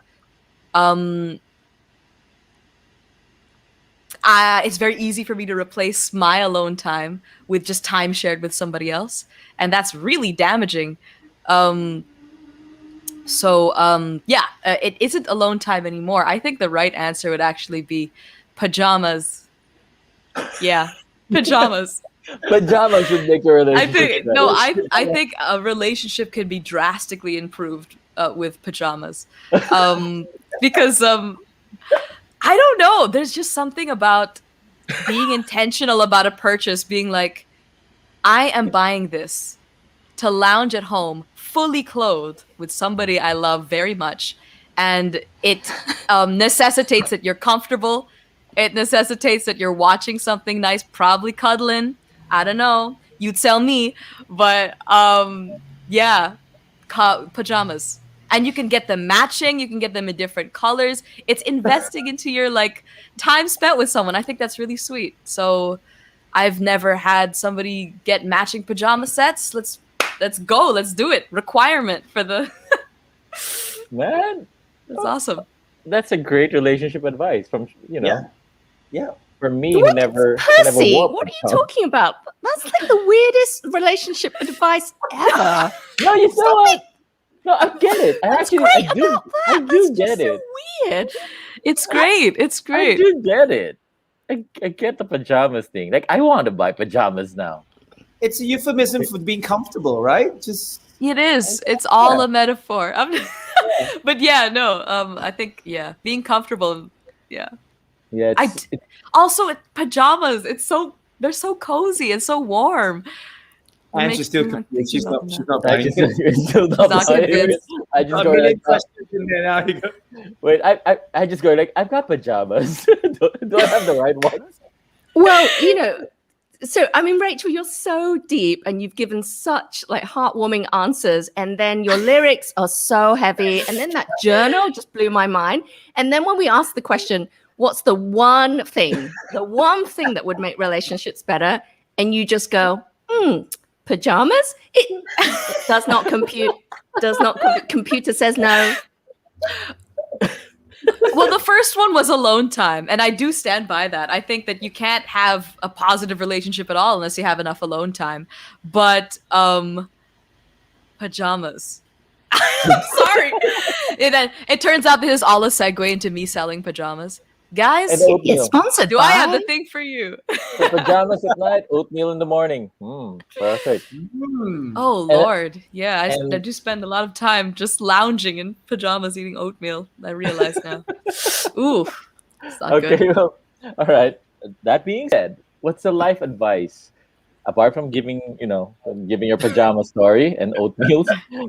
it's very easy for me to replace my alone time with just time shared with somebody else, and that's really damaging. It isn't alone time anymore. I think the right answer would actually be pajamas. Yeah, pajamas. Pajamas should make your I relationship think better. no, I think a relationship can be drastically improved with pajamas, because I don't know. There's just something about being intentional about a purchase, being like, I am buying this to lounge at home fully clothed with somebody I love very much, and it necessitates that you're comfortable. It necessitates that you're watching something nice, probably cuddling. I don't know. You tell me, but yeah, pajamas, and you can get them matching. You can get them in different colors. It's investing into your like time spent with someone. I think that's really sweet. So I've never had somebody get matching pajama sets. Let's go. Let's do it. Requirement for the. Man, That's awesome. that's a great relationship advice from Yeah. for me who never Percy, wore what are you pajamas. talking about? That's like the weirdest relationship advice ever. No, you know what? No, I get it. I What's actually, great I do, about that? I do That's get just it. so weird. It's great. It's I great. do get it. I get the pajamas thing. Like, I want to buy pajamas now. It's a euphemism for being comfortable, right? Just It is. It's all a metaphor. But yeah, no. I think being comfortable. Yeah. Yeah, Also, pajamas. They're so cozy and so warm. and she's still confused. She's not I buying just, it. still not Not buying it. convinced. I just A go million like, questions in there now. You go. wait, I just go like, I've got pajamas. do I have the right ones? Well, so I mean, Rachel, you're so deep and you've given such like heartwarming answers, and then your lyrics are so heavy, and then that journal just blew my mind. And then when we asked the question, what's the one thing that would make relationships better, and you just go, pajamas? It does not compute. Computer says no. Well, the first one was alone time, and I do stand by that. I think that you can't have a positive relationship at all unless you have enough alone time. But pajamas. I'm sorry. It turns out this is all a segue into me selling pajamas. Guys, And It's oatmeal. sponsored do by. I have the thing for you? So pajamas at night, oatmeal in the morning. Perfect. Oh Lord, yeah, I and- do spend a lot of time just lounging in pajamas eating oatmeal. I realize now. Ooh, it's not Okay, good. well, all right. That being said, what's the life advice apart from giving your pajama story and oatmeal?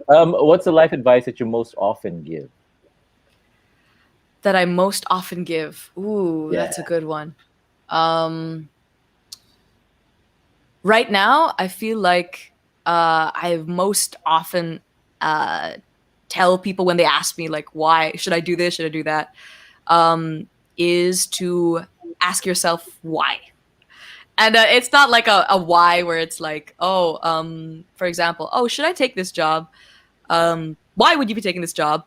What's the life advice that you most often give? That I most often give. Ooh, that's a good one. Right now, I feel like I most often tell people when they ask me like, why should I do this? Should I do that? Is to ask yourself why. And it's not like a why where it's like, for example, should I take this job? Why would you be taking this job?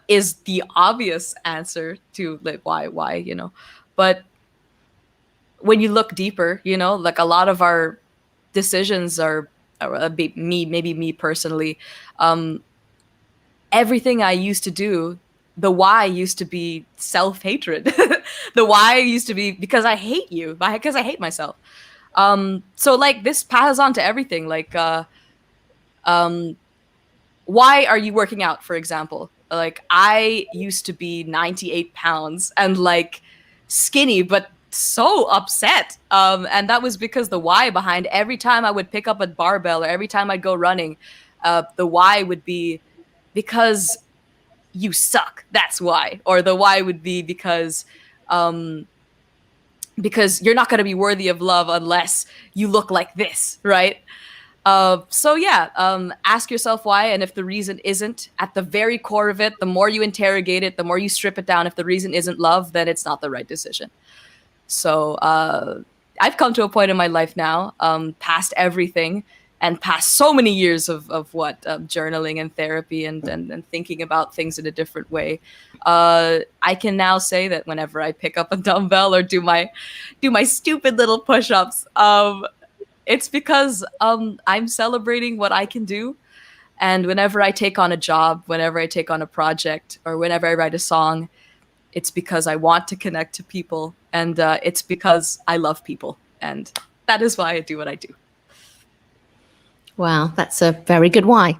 Is the obvious answer to like why, but when you look deeper, like a lot of our decisions are maybe me personally, everything I used to do, the why used to be self-hatred. The why used to be because I hate you, because I hate myself. So like this passes on to everything. Like, why are you working out, for example? Like I used to be 98 pounds and like skinny, but so upset. And that was because the why behind every time I would pick up a barbell or every time I'd go running, the why would be because you suck. That's why. Or the why would be because you're not going to be worthy of love unless you look like this, right? Ask yourself why, and if the reason isn't at the very core of it, the more you interrogate it, the more you strip it down. If the reason isn't love, then it's not the right decision. So I've come to a point in my life now, past everything and past so many years of journaling and therapy and thinking about things in a different way. I can now say that whenever I pick up a dumbbell or do my stupid little push-ups, it's because I'm celebrating what I can do. And whenever I take on a job, whenever I take on a project, or whenever I write a song, it's because I want to connect to people, and it's because I love people, and that is why I do what I do. Wow, that's a very good why.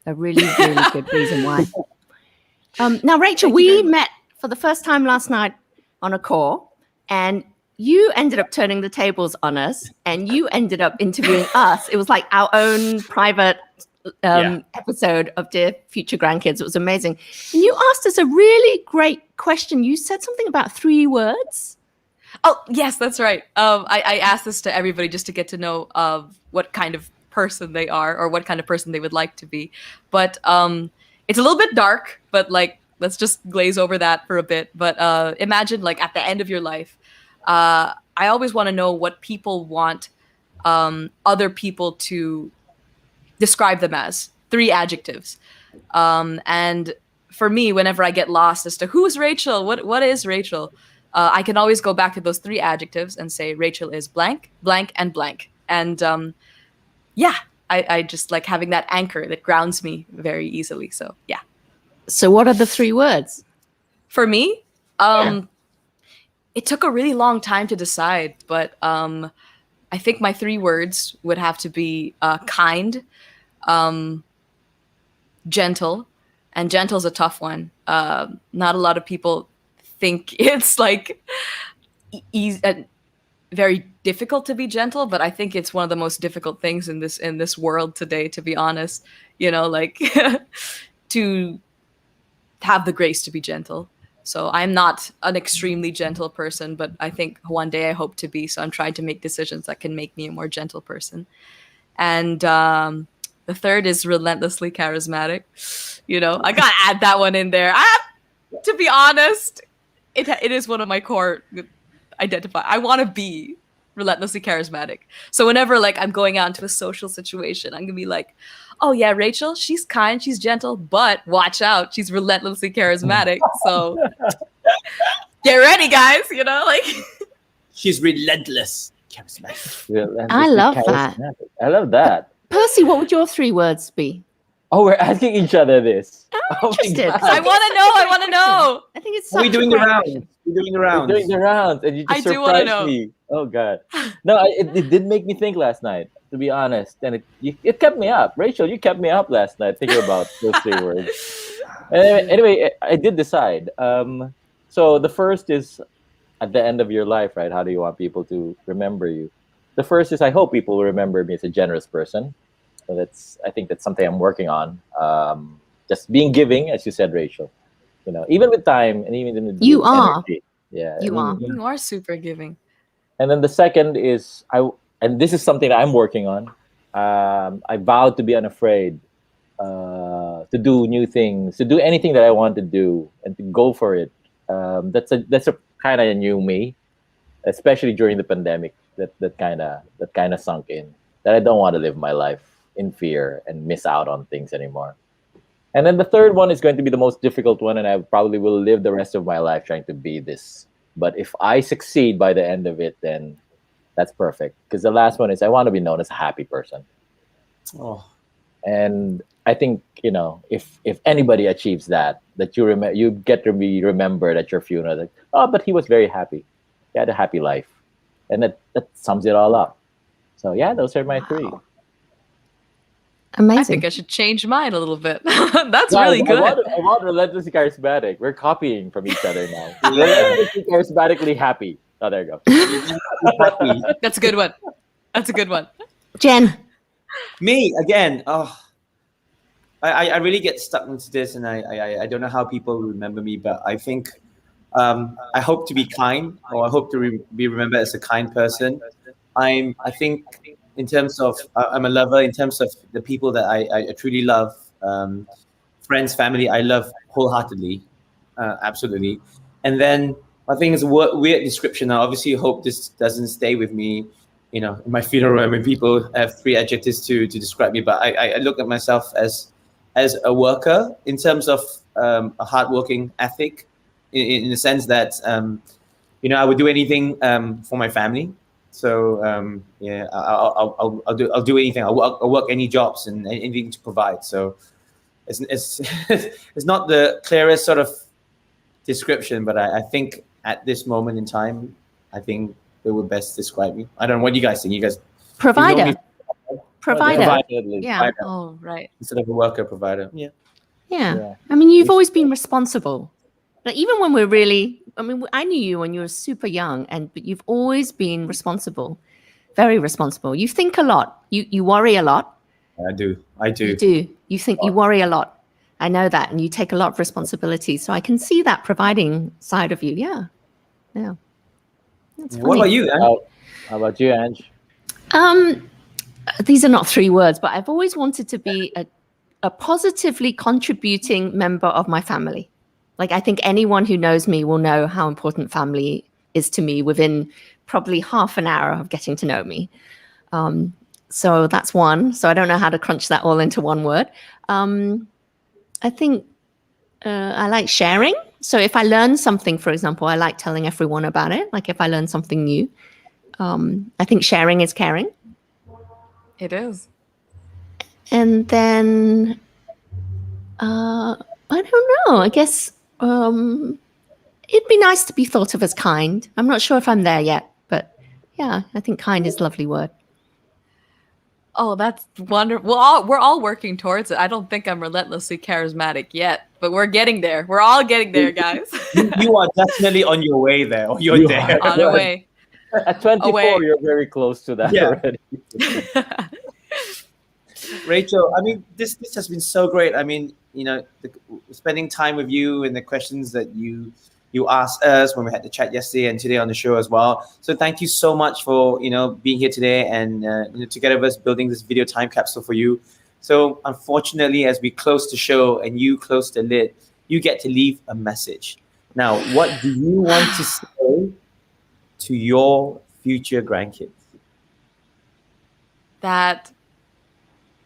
A really, really good reason why. Now, Rachel, we met for the first time last night on a call, and you ended up turning the tables on us, and you ended up interviewing us. It was like our own private episode of Dear Future Grandkids. It was amazing. And you asked us a really great question. You said something about 3 words. Oh, yes, that's right. I asked this to everybody just to get to know what kind of person they are or what kind of person they would like to be. But it's a little bit dark, but like, let's just glaze over that for a bit. But imagine like at the end of your life, I always want to know what people want other people to describe them as. 3 adjectives. And for me, whenever I get lost as to who's Rachel, what is Rachel, I can always go back to those 3 adjectives and say Rachel is blank, blank, and blank. And I just like having that anchor that grounds me very easily. So yeah. So what are the 3 words? For me, it took a really long time to decide, but I think my 3 words would have to be kind, gentle, and gentle's a tough one. Not a lot of people think it's like very difficult to be gentle, but I think it's one of the most difficult things in this world today, to be honest. You know, like to have the grace to be gentle. So I'm not an extremely gentle person, but I think one day I hope to be. So I'm trying to make decisions that can make me a more gentle person. And the 3rd is relentlessly charismatic. You know, I gotta add that one in there. To be honest, it is one of my core identify. I want to be relentlessly charismatic. So whenever like I'm going out into a social situation, I'm gonna be like, oh yeah, Rachel, she's kind, she's gentle, but watch out, she's relentlessly charismatic. So get ready, guys. You know, like She's relentless, charismatic. I love that. I love that. Percy, what would your 3 words be? Oh, we're asking each other this. I'm Oh my interested. God. I want to know. I think it's Are we such a doing the great rounds? question. We're doing the We're rounds. doing the rounds, and you just I do wanna surprised know. me. Oh God, no, it did make me think last night, to be honest, and it kept me up. Rachel, you kept me up last night thinking about those 3 words. Anyway, I did decide. So the first is at the end of your life, right? How do you want people to remember you? The first is I hope people will remember me as a generous person. So I think that's something I'm working on. Just being giving, as you said, Rachel. You know, even with time and even with You are. energy. Yeah, You are. You are super giving. And then the second is and this is something that I'm working on. I vowed to be unafraid, to do new things, to do anything that I want to do, and to go for it. That's a kind of new me, especially during the pandemic. That kind of sunk in. That I don't want to live my life in fear and miss out on things anymore. And then the third one is going to be the most difficult one, and I probably will live the rest of my life trying to be this. But if I succeed by the end of it, then that's perfect. Because the last one is I want to be known as a happy person. Oh, And I think, you know, if anybody achieves that you get to be remembered at your funeral, like, oh, but he was very happy. He had a happy life. And that sums it all up. So yeah, those are my 3. Amazing. I think I should change mine a little bit. That's No, really good. I want relentlessly charismatic. We're copying from each other now. Relentlessly charismatically happy. Oh, there you go. That's a good one. That's a good one. Jen. me again. Oh, I really get stuck into this, and I don't know how people remember me, but I think I hope to be kind, or I hope to be remembered as a kind person. I think in terms of I'm a lover. In terms of the people that I truly love, friends, family, I love wholeheartedly, absolutely. And then I think it's a weird description. Now, obviously, I hope this doesn't stay with me, in my funeral when people have three adjectives to describe me. But I look at myself as a worker in terms of a hardworking ethic, in the sense that I would do anything for my family. So I'll do anything. I'll work any jobs and anything to provide. So it's it's not the clearest sort of description, but I think at this moment in time, I think it would best describe me. I don't know what you guys think. You guys Provider. you know me- Provider. Definitely. Yeah. Provider. Oh, right. instead of a worker, provider. Yeah. Yeah. I mean, you've always been responsible. Like, even when I knew you when you were super young, but you've always been responsible, very responsible. You think a lot. You worry a lot. I do. You do. You worry a lot. I know that. And you take a lot of responsibility. So I can see that providing side of you. Yeah. Yeah. That's funny. What about you, Ange? How about you, Ange? These are not 3 words, but I've always wanted to be a positively contributing member of my family. Like, I think anyone who knows me will know how important family is to me within probably half an hour of getting to know me. So that's one. So I don't know how to crunch that all into one word. I think I like sharing. So if I learn something, for example, I like telling everyone about it. Like, if I learn something new, I think sharing is caring. It is. And then, I don't know, I guess it'd be nice to be thought of as kind. I'm not sure if I'm there yet, but yeah, I think kind is a lovely word. Oh, that's wonderful. We're all working towards it. I don't think I'm relentlessly charismatic yet, but we're getting there. We're all getting there, guys. You are definitely on your way there. Or you're You there. On our way. At 24, Away. you're very close to that Yeah. already. Rachel, I mean, this has been so great. I mean, spending time with you and the questions that you asked us when we had the chat yesterday and today on the show as well. So thank you so much for being here today and together with us building this video time capsule for you. So unfortunately, as we close the show and you close the lid, you get to leave a message. Now, what do you want to say to your future grandkids? That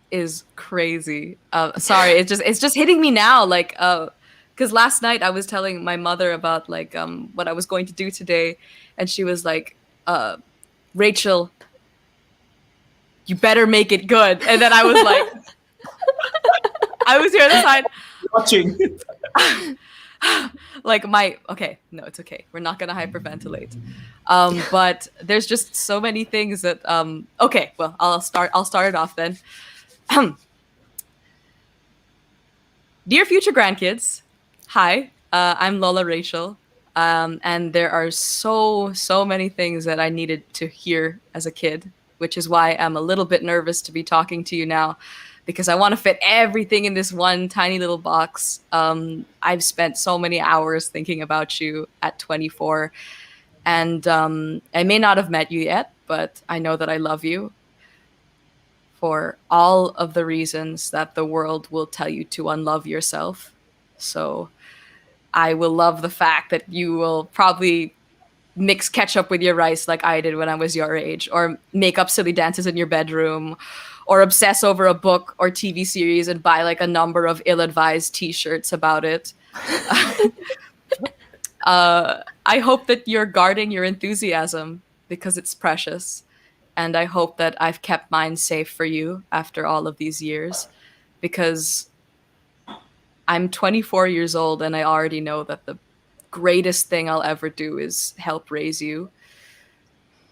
is crazy. Sorry, it's just hitting me now. Like, because last night I was telling my mother about like what I was going to do today, and she was like, "Rachel, you better make it good." And then I was like, I was here on the side Watching. like okay, no, it's okay. We're not gonna hyperventilate. But there's just so many things that okay, well, I'll start it off then. Dear future grandkids, hi, I'm Lola Rachel, and there are so many things that I needed to hear as a kid, which is why I'm a little bit nervous to be talking to you now, because I want to fit everything in this one tiny little box. I've spent so many hours thinking about you at 24, and I may not have met you yet, but I know that I love you for all of the reasons that the world will tell you to unlove yourself. So I will love the fact that you will probably mix ketchup with your rice like I did when I was your age, or make up silly dances in your bedroom, or obsess over a book or TV series and buy like a number of ill-advised t-shirts about it. I hope that you're guarding your enthusiasm because it's precious. And I hope that I've kept mine safe for you after all of these years, because I'm 24 years old and I already know that the greatest thing I'll ever do is help raise you.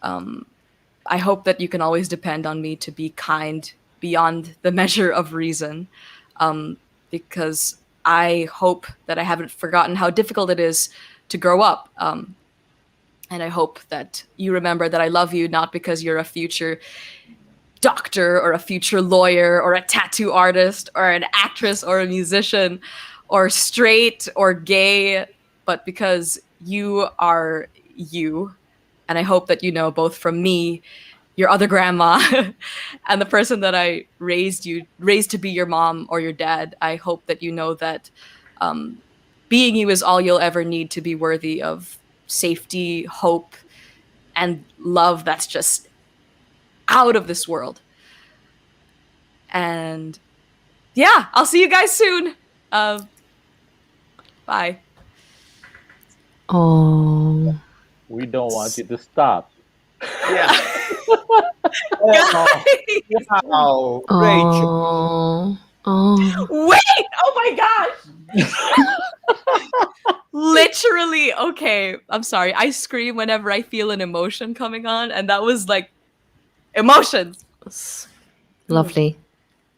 I hope that you can always depend on me to be kind beyond the measure of reason, because I hope that I haven't forgotten how difficult it is to grow up. And I hope that you remember that I love you, not because you're a future doctor or a future lawyer or a tattoo artist or an actress or a musician or straight or gay, but because you are you. And I hope that you know, both from me, your other grandma, and the person that I raised to be your mom or your dad, I hope that you know that being you is all you'll ever need to be worthy of safety, hope, and love that's just out of this world. And yeah, I'll see you guys soon. Bye. Oh. We don't want you to stop. Yeah. Guys! Wow. Rachel. Oh. Oh. Wait! Oh my gosh! Literally, okay. I'm sorry. I scream whenever I feel an emotion coming on, and that was like emotions. Lovely.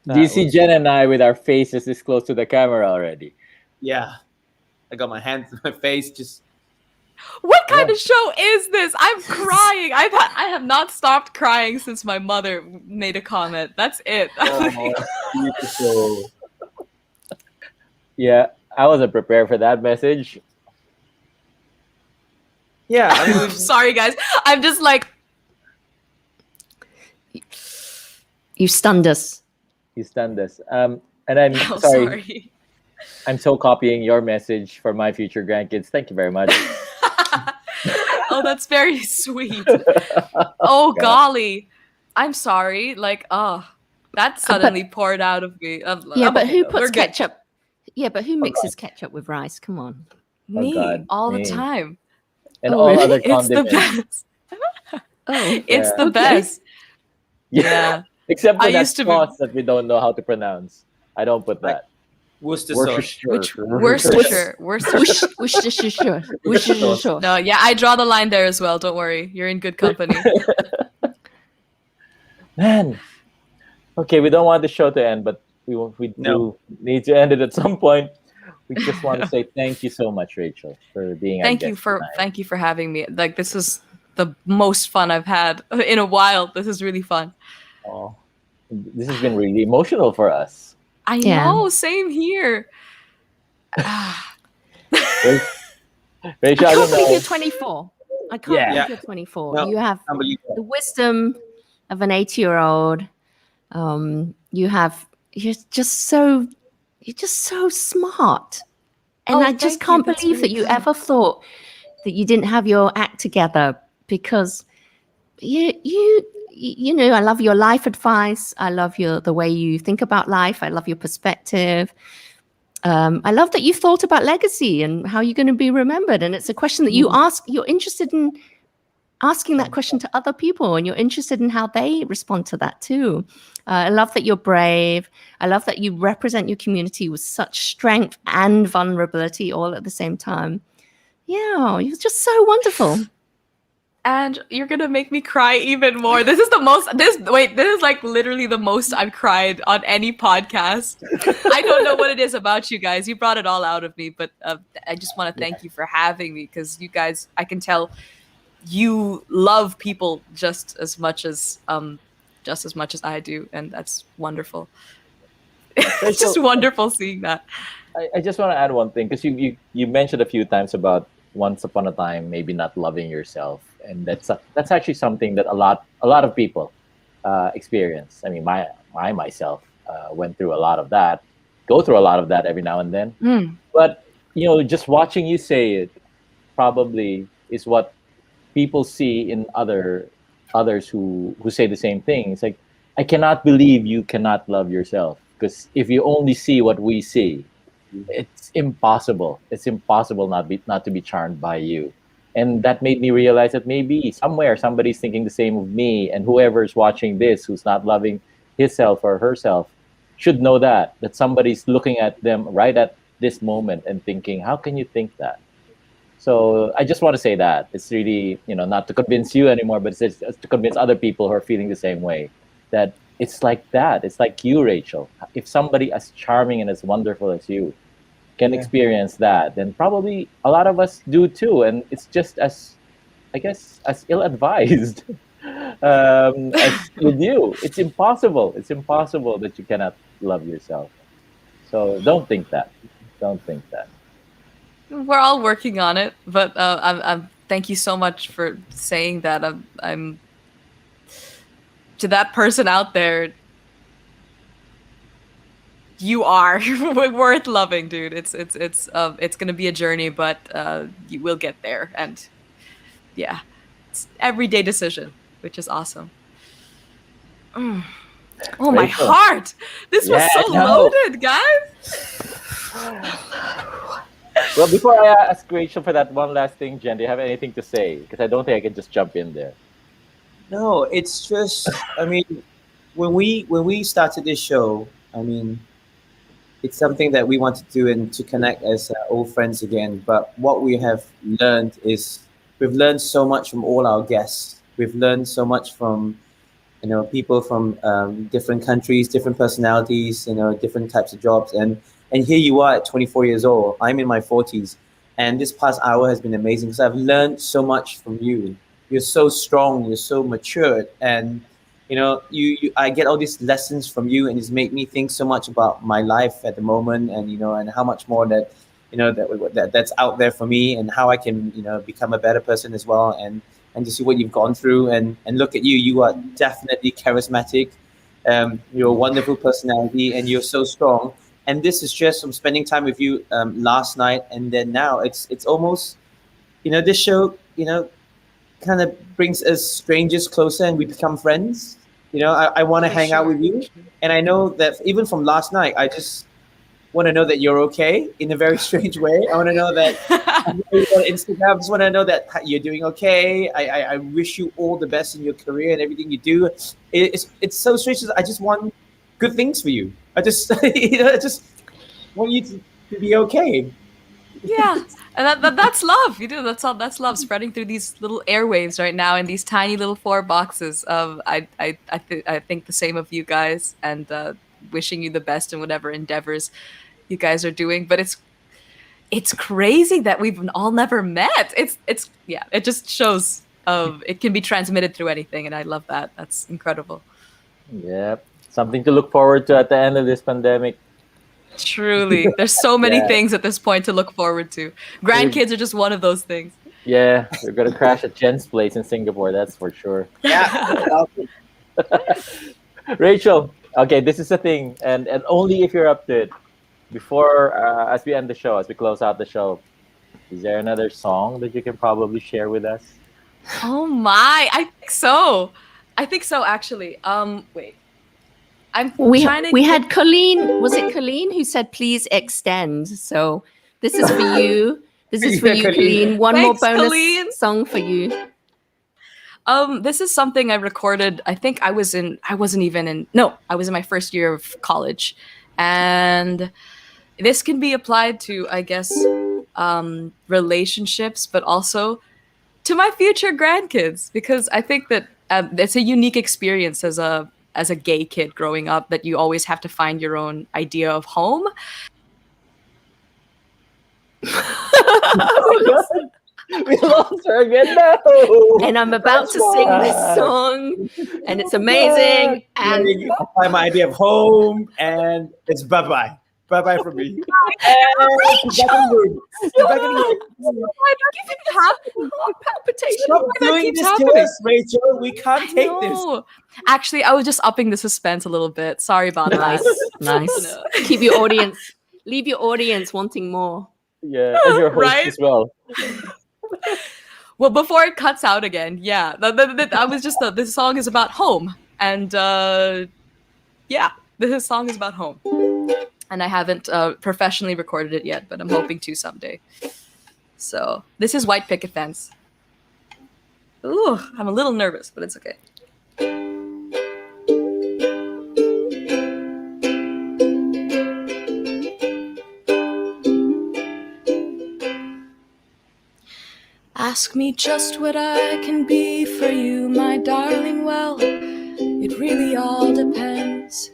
Do you see Jen and I with our faces this close to the camera already? Yeah. I got my hands in my face just What kind of show is this? I'm crying. I have not stopped crying since my mother made a comment. That's it. beautiful. Yeah, I wasn't prepared for that message. Yeah, I mean, Sorry, guys. I'm just like, You stunned us. You stunned us. And I'm oh, sorry. sorry. I'm so copying your message for my future grandkids. Thank you very much. Oh, that's very sweet. Oh, golly. I'm sorry. Like, oh, that suddenly poured out of me. Yeah, but who We're puts good. ketchup? Yeah, but who mixes ketchup with rice? Come on. Me, God, all me. the time. And Oh, all really? other It's the condiments. best. Oh. It's Yeah. the Okay. best. Yeah. Yeah. Except for I that used to be- sauce that we don't know how to pronounce. I don't put that. Worcester sauce. Which Worcestershire. Worcestershire. Worcestershire. No, yeah, I draw the line there as well. Don't worry. You're in good company. Man. Okay, we don't want the show to end, but we do No. need to end it at some point. We just want to say thank you so much, Rachel, for being our Thank guest you for tonight. thank you for having me. Like, this is the most fun I've had in a while. This is really fun. Oh, this has been really emotional for us. I Yeah. know, same here. Rachel, I I can't don't believe know. you're 24. I can't Yeah. believe Yeah. you're 24. No, You have unbelievable. the wisdom of an 80-year-old. You're just so smart. And Oh, I thank just you. can't That's believe really that you kind. ever thought that you didn't have your act together, because you know, I love your life advice. I love the way you think about life. I love your perspective. I love that you've thought about legacy and how you're going to be remembered. And it's a question that you ask. You're interested in asking that question to other people, and you're interested in how they respond to that too. I love that you're brave. I love that you represent your community with such strength and vulnerability all at the same time. Yeah, you're just so wonderful. And you're gonna make me cry even more. This is the most. This is like literally the most I've cried on any podcast. I don't know what it is about you guys. You brought it all out of me, but I just want to thank you for having me, because you guys, I can tell, you love people just as much as I do, and that's wonderful. It's just wonderful seeing that. I just want to add one thing, because you mentioned a few times about once upon a time maybe not loving yourself, and that's actually something that a lot of people experience. I mean, I myself went through a lot of that, go through a lot of that every now and then. But just watching you say it probably is what people see in others who say the same thing. It's like, I cannot believe you cannot love yourself, because if you only see what we see, it's impossible. It's impossible not to be charmed by you. And that made me realize that maybe somewhere somebody's thinking the same of me, and whoever's watching this who's not loving himself or herself should know that somebody's looking at them right at this moment and thinking, how can you think that? So I just want to say that it's really, not to convince you anymore, but it's to convince other people who are feeling the same way, that it's like that. It's like you, Rachel. If somebody as charming and as wonderful as you can experience that, then probably a lot of us do too. And it's just as ill-advised as with you. It's impossible. It's impossible that you cannot love yourself. So don't think that. Don't think that. We're all working on it, but I'm thank you so much for saying that. I'm to that person out there. You are worth loving, dude. It's gonna be a journey, but you will get there, and yeah, it's everyday decision, which is awesome. Mm. Oh, my Rachel. heart! This was Yeah, so I know. loaded, guys. Well, before I ask Rachel for that one last thing, Jen, do you have anything to say? Because I don't think I can just jump in there. No, it's just, I mean, when we started this show, I mean, it's something that we want to do and to connect as old friends again. But what we have learned is we've learned so much from all our guests. We've learned so much from people from different countries, different personalities, different types of jobs, and here you are at 24 years old. I'm in my 40s, and this past hour has been amazing because I've learned so much from you. You're so strong, you're so matured, and I get all these lessons from you, and it's made me think so much about my life at the moment, and how much more that's out there for me, and how I can become a better person as well, and to see what you've gone through, and look at you. You are definitely charismatic. You're a wonderful personality, and you're so strong. And this is just from spending time with you last night, and then now it's almost this show kind of brings us strangers closer, and we become friends. I want to For hang out sure. with you, and I know that even from last night, I just want to know that you're okay in a very strange way. I want to know that on Instagram. I just want to know that you're doing okay. I wish you all the best in your career and everything you do. It's so strange. I just want good things for you. I just I just want you to be okay. Yeah, and that's love. That's love spreading through these little airwaves right now in these tiny little four boxes. Of I think the same of you guys, and wishing you the best in whatever endeavors you guys are doing. But it's crazy that we've all never met. It's yeah, it just shows of it can be transmitted through anything, and I love that. That's incredible. Yep. Something to look forward to at the end of this pandemic. Truly, there's so many Yeah. things at this point to look forward to. Grandkids are just one of those things. Yeah, we're gonna crash at Jen's place in Singapore, that's for sure. Yeah. Rachel, okay, this is the thing, and only if you're up to it. Before, as we end the show, as we close out the show, is there another song that you can probably share with us? Oh my, I think so. I think so actually. Wait. I'm We trying to we had Colleen. Was it Colleen who said please extend? So this is for you. This is for Yeah, you, Colleen. Colleen. One more Thanks, bonus Colleen. song for you. This is something I recorded. I think I was in my first year of college. And this can be applied to, I guess, relationships, but also to my future grandkids, because I think that it's a unique experience as a gay kid growing up, that you always have to find your own idea of home. We lost her again. No. And I'm about to sing this song, and it's amazing. And I find my idea of home, and it's bye from me. And she's back in the room. She's back in the room. Why that keeps happening? palpitation. Stop that doing keeps this happening? to us, Rachel. We can't take this. No. Actually, I was just upping the suspense a little bit. Sorry about Nice, that. nice. No. Leave your audience wanting more. Yeah, and your host Right? as well. Well, before it cuts out again, yeah. I was just this song is about home, and yeah, this song is about home, and I haven't professionally recorded it yet, but I'm hoping to someday. So this is White Picket Fence. Ooh, I'm a little nervous, but it's okay. Ask me just what I can be for you, my darling. Well, it really all depends.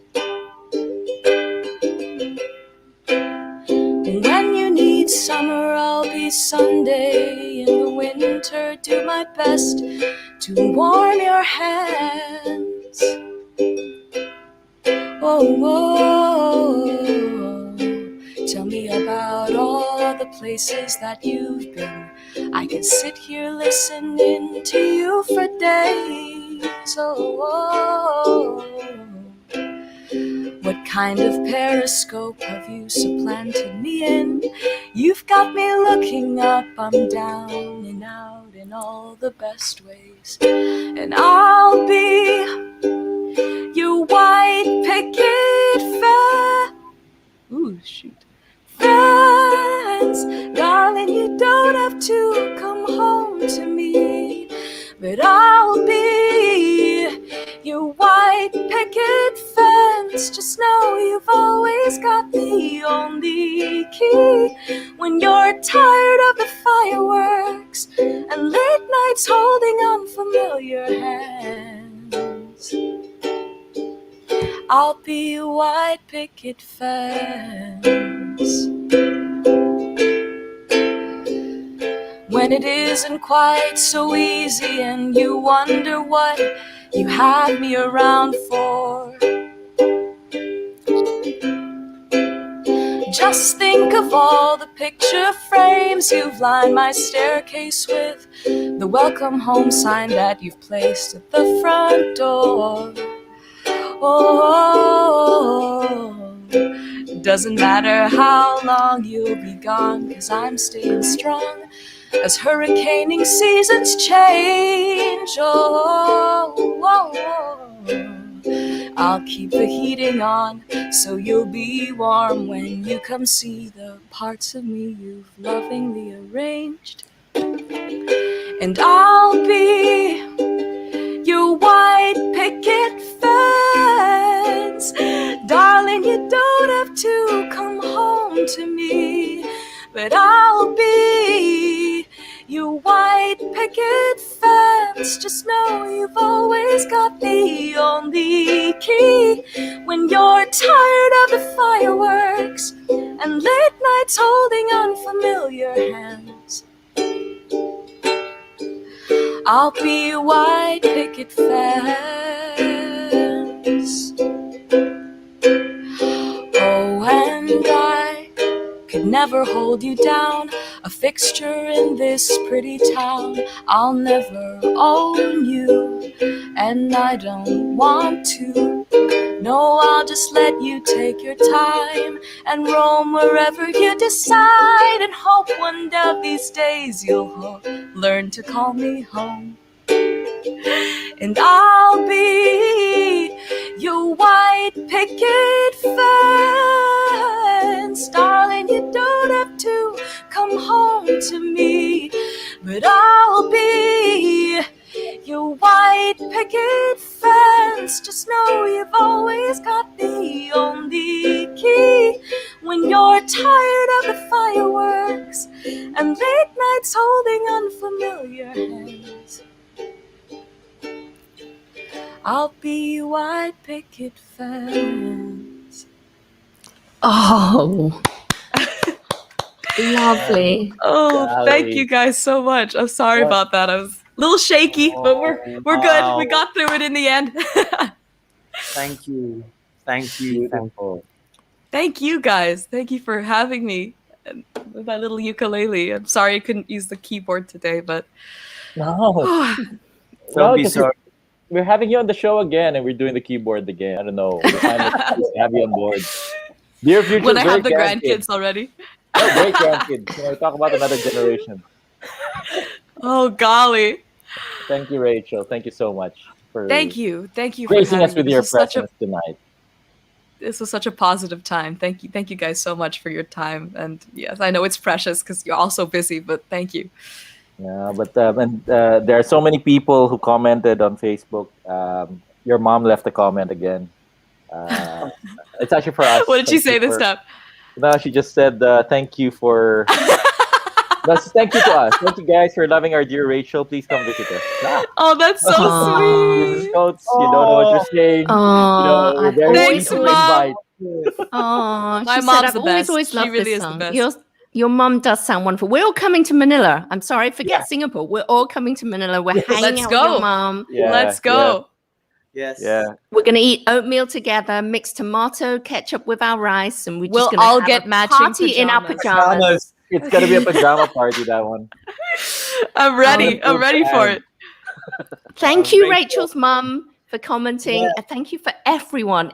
When you need summer, I'll be Sunday. In the winter, do my best to warm your hands. Oh, tell me about all of the places that you've been. I can sit here listening to you for days. Oh, what kind of periscope have you supplanted me in? You've got me looking up, I'm down and out in all the best ways. And I'll be your white picket fence. Darling, you don't have to come home to me, but I'll be your white picket fence. Just know you've always got the only key. When you're tired of the fireworks and late nights holding unfamiliar hands, I'll be your white picket fence. When it isn't quite so easy and you wonder what you have me around for, just think of all the picture frames you've lined my staircase with, the welcome home sign that you've placed at the front door. Oh, doesn't matter how long you'll be gone, 'cause I'm staying strong as hurricaning seasons change. I'll keep the heating on so you'll be warm when you come see the parts of me you've lovingly arranged. And I'll be your white picket fence. Darling, you don't have to come home to me, but I'll be your white picket fence. Just know you've always got the only key. When you're tired of the fireworks and late nights holding unfamiliar hands, I'll be your white picket fence. Oh, and I could never hold you down, a fixture in this pretty town. I'll never own you, and I don't want to. No, I'll just let you take your time and roam wherever you decide, and hope one of these days you'll learn to call me home. And I'll be your white picket fence. Darling, you don't have to come home to me, but I'll be your white picket fence. Just know you've always got the only key. When you're tired of the fireworks and late nights holding unfamiliar hands, I'll be your white picket fence. Oh, lovely. Oh, thank you guys so much. I'm sorry about that. I was a little shaky, but we're good. We got through it in the end. Thank you. Thank you. Beautiful. Thank you guys. Thank you for having me with my little ukulele. I'm sorry I couldn't use the keyboard today, but No. Don't be sorry. We're having you on the show again, and we're doing the keyboard again. I don't know. We're finally to have you on board. Dear Future when I have the Grandkids. grandkids already. Oh, great grandkids. You know, talk about another generation. Oh, golly. Thank you, Rachel. Thank you so much for Thank you for gracing us having with me. your presence tonight. This was such a positive time. Thank you guys so much for your time. And yes, I know it's precious because you're all so busy, but thank you. Yeah, but there are so many people who commented on Facebook. Your mom left a comment again. It's actually for us. What did she say this time? No, she just said thank you for. Thank you to us. Thank you guys for loving our dear Rachel. Please come visit us. Ah. Oh, that's so sweet. Notes, you don't know what you're saying. Oh, we're very Thanks, easy to Mom. invite. Oh, My she mom's said, I've the always best. She loved really this is the song. best. Your mum does sound wonderful. We're all coming to Manila. I'm sorry, forget Singapore. We're all coming to Manila. We're hanging Let's out go. with your mum. Yeah, Let's go. Yes. Yeah. We're going to eat oatmeal together, mix tomato ketchup with our rice, and we're We'll just going to all have get a matching party in our pajamas. It's gonna be a pajama party, that one. I'm ready. I'm ready for it. Thank you, Rachel. Rachel's mum. for commenting. And thank you for everyone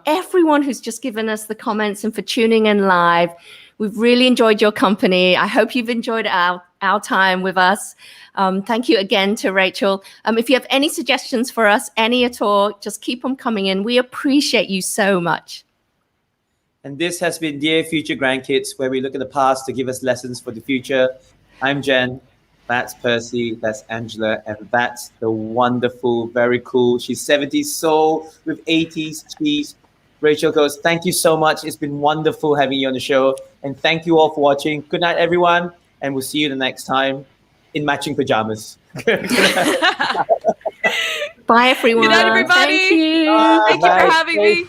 who's just given us the comments and for tuning in live. We've really enjoyed your company. I hope you've enjoyed our time with us. Thank you again to Rachel. If you have any suggestions for us, any at all, just keep them coming in. We appreciate you so much. And this has been Dear Future Grandkids, where we look at the past to give us lessons for the future. I'm Jen. That's Percy, that's Angela, and that's the wonderful, very cool. She's 70s soul with 80s cheese. Rachel goes, thank you so much. It's been wonderful having you on the show. And thank you all for watching. Good night, everyone. And we'll see you the next time in matching pajamas. Bye, everyone. Good night, everybody. Thank you. Thank you for having me.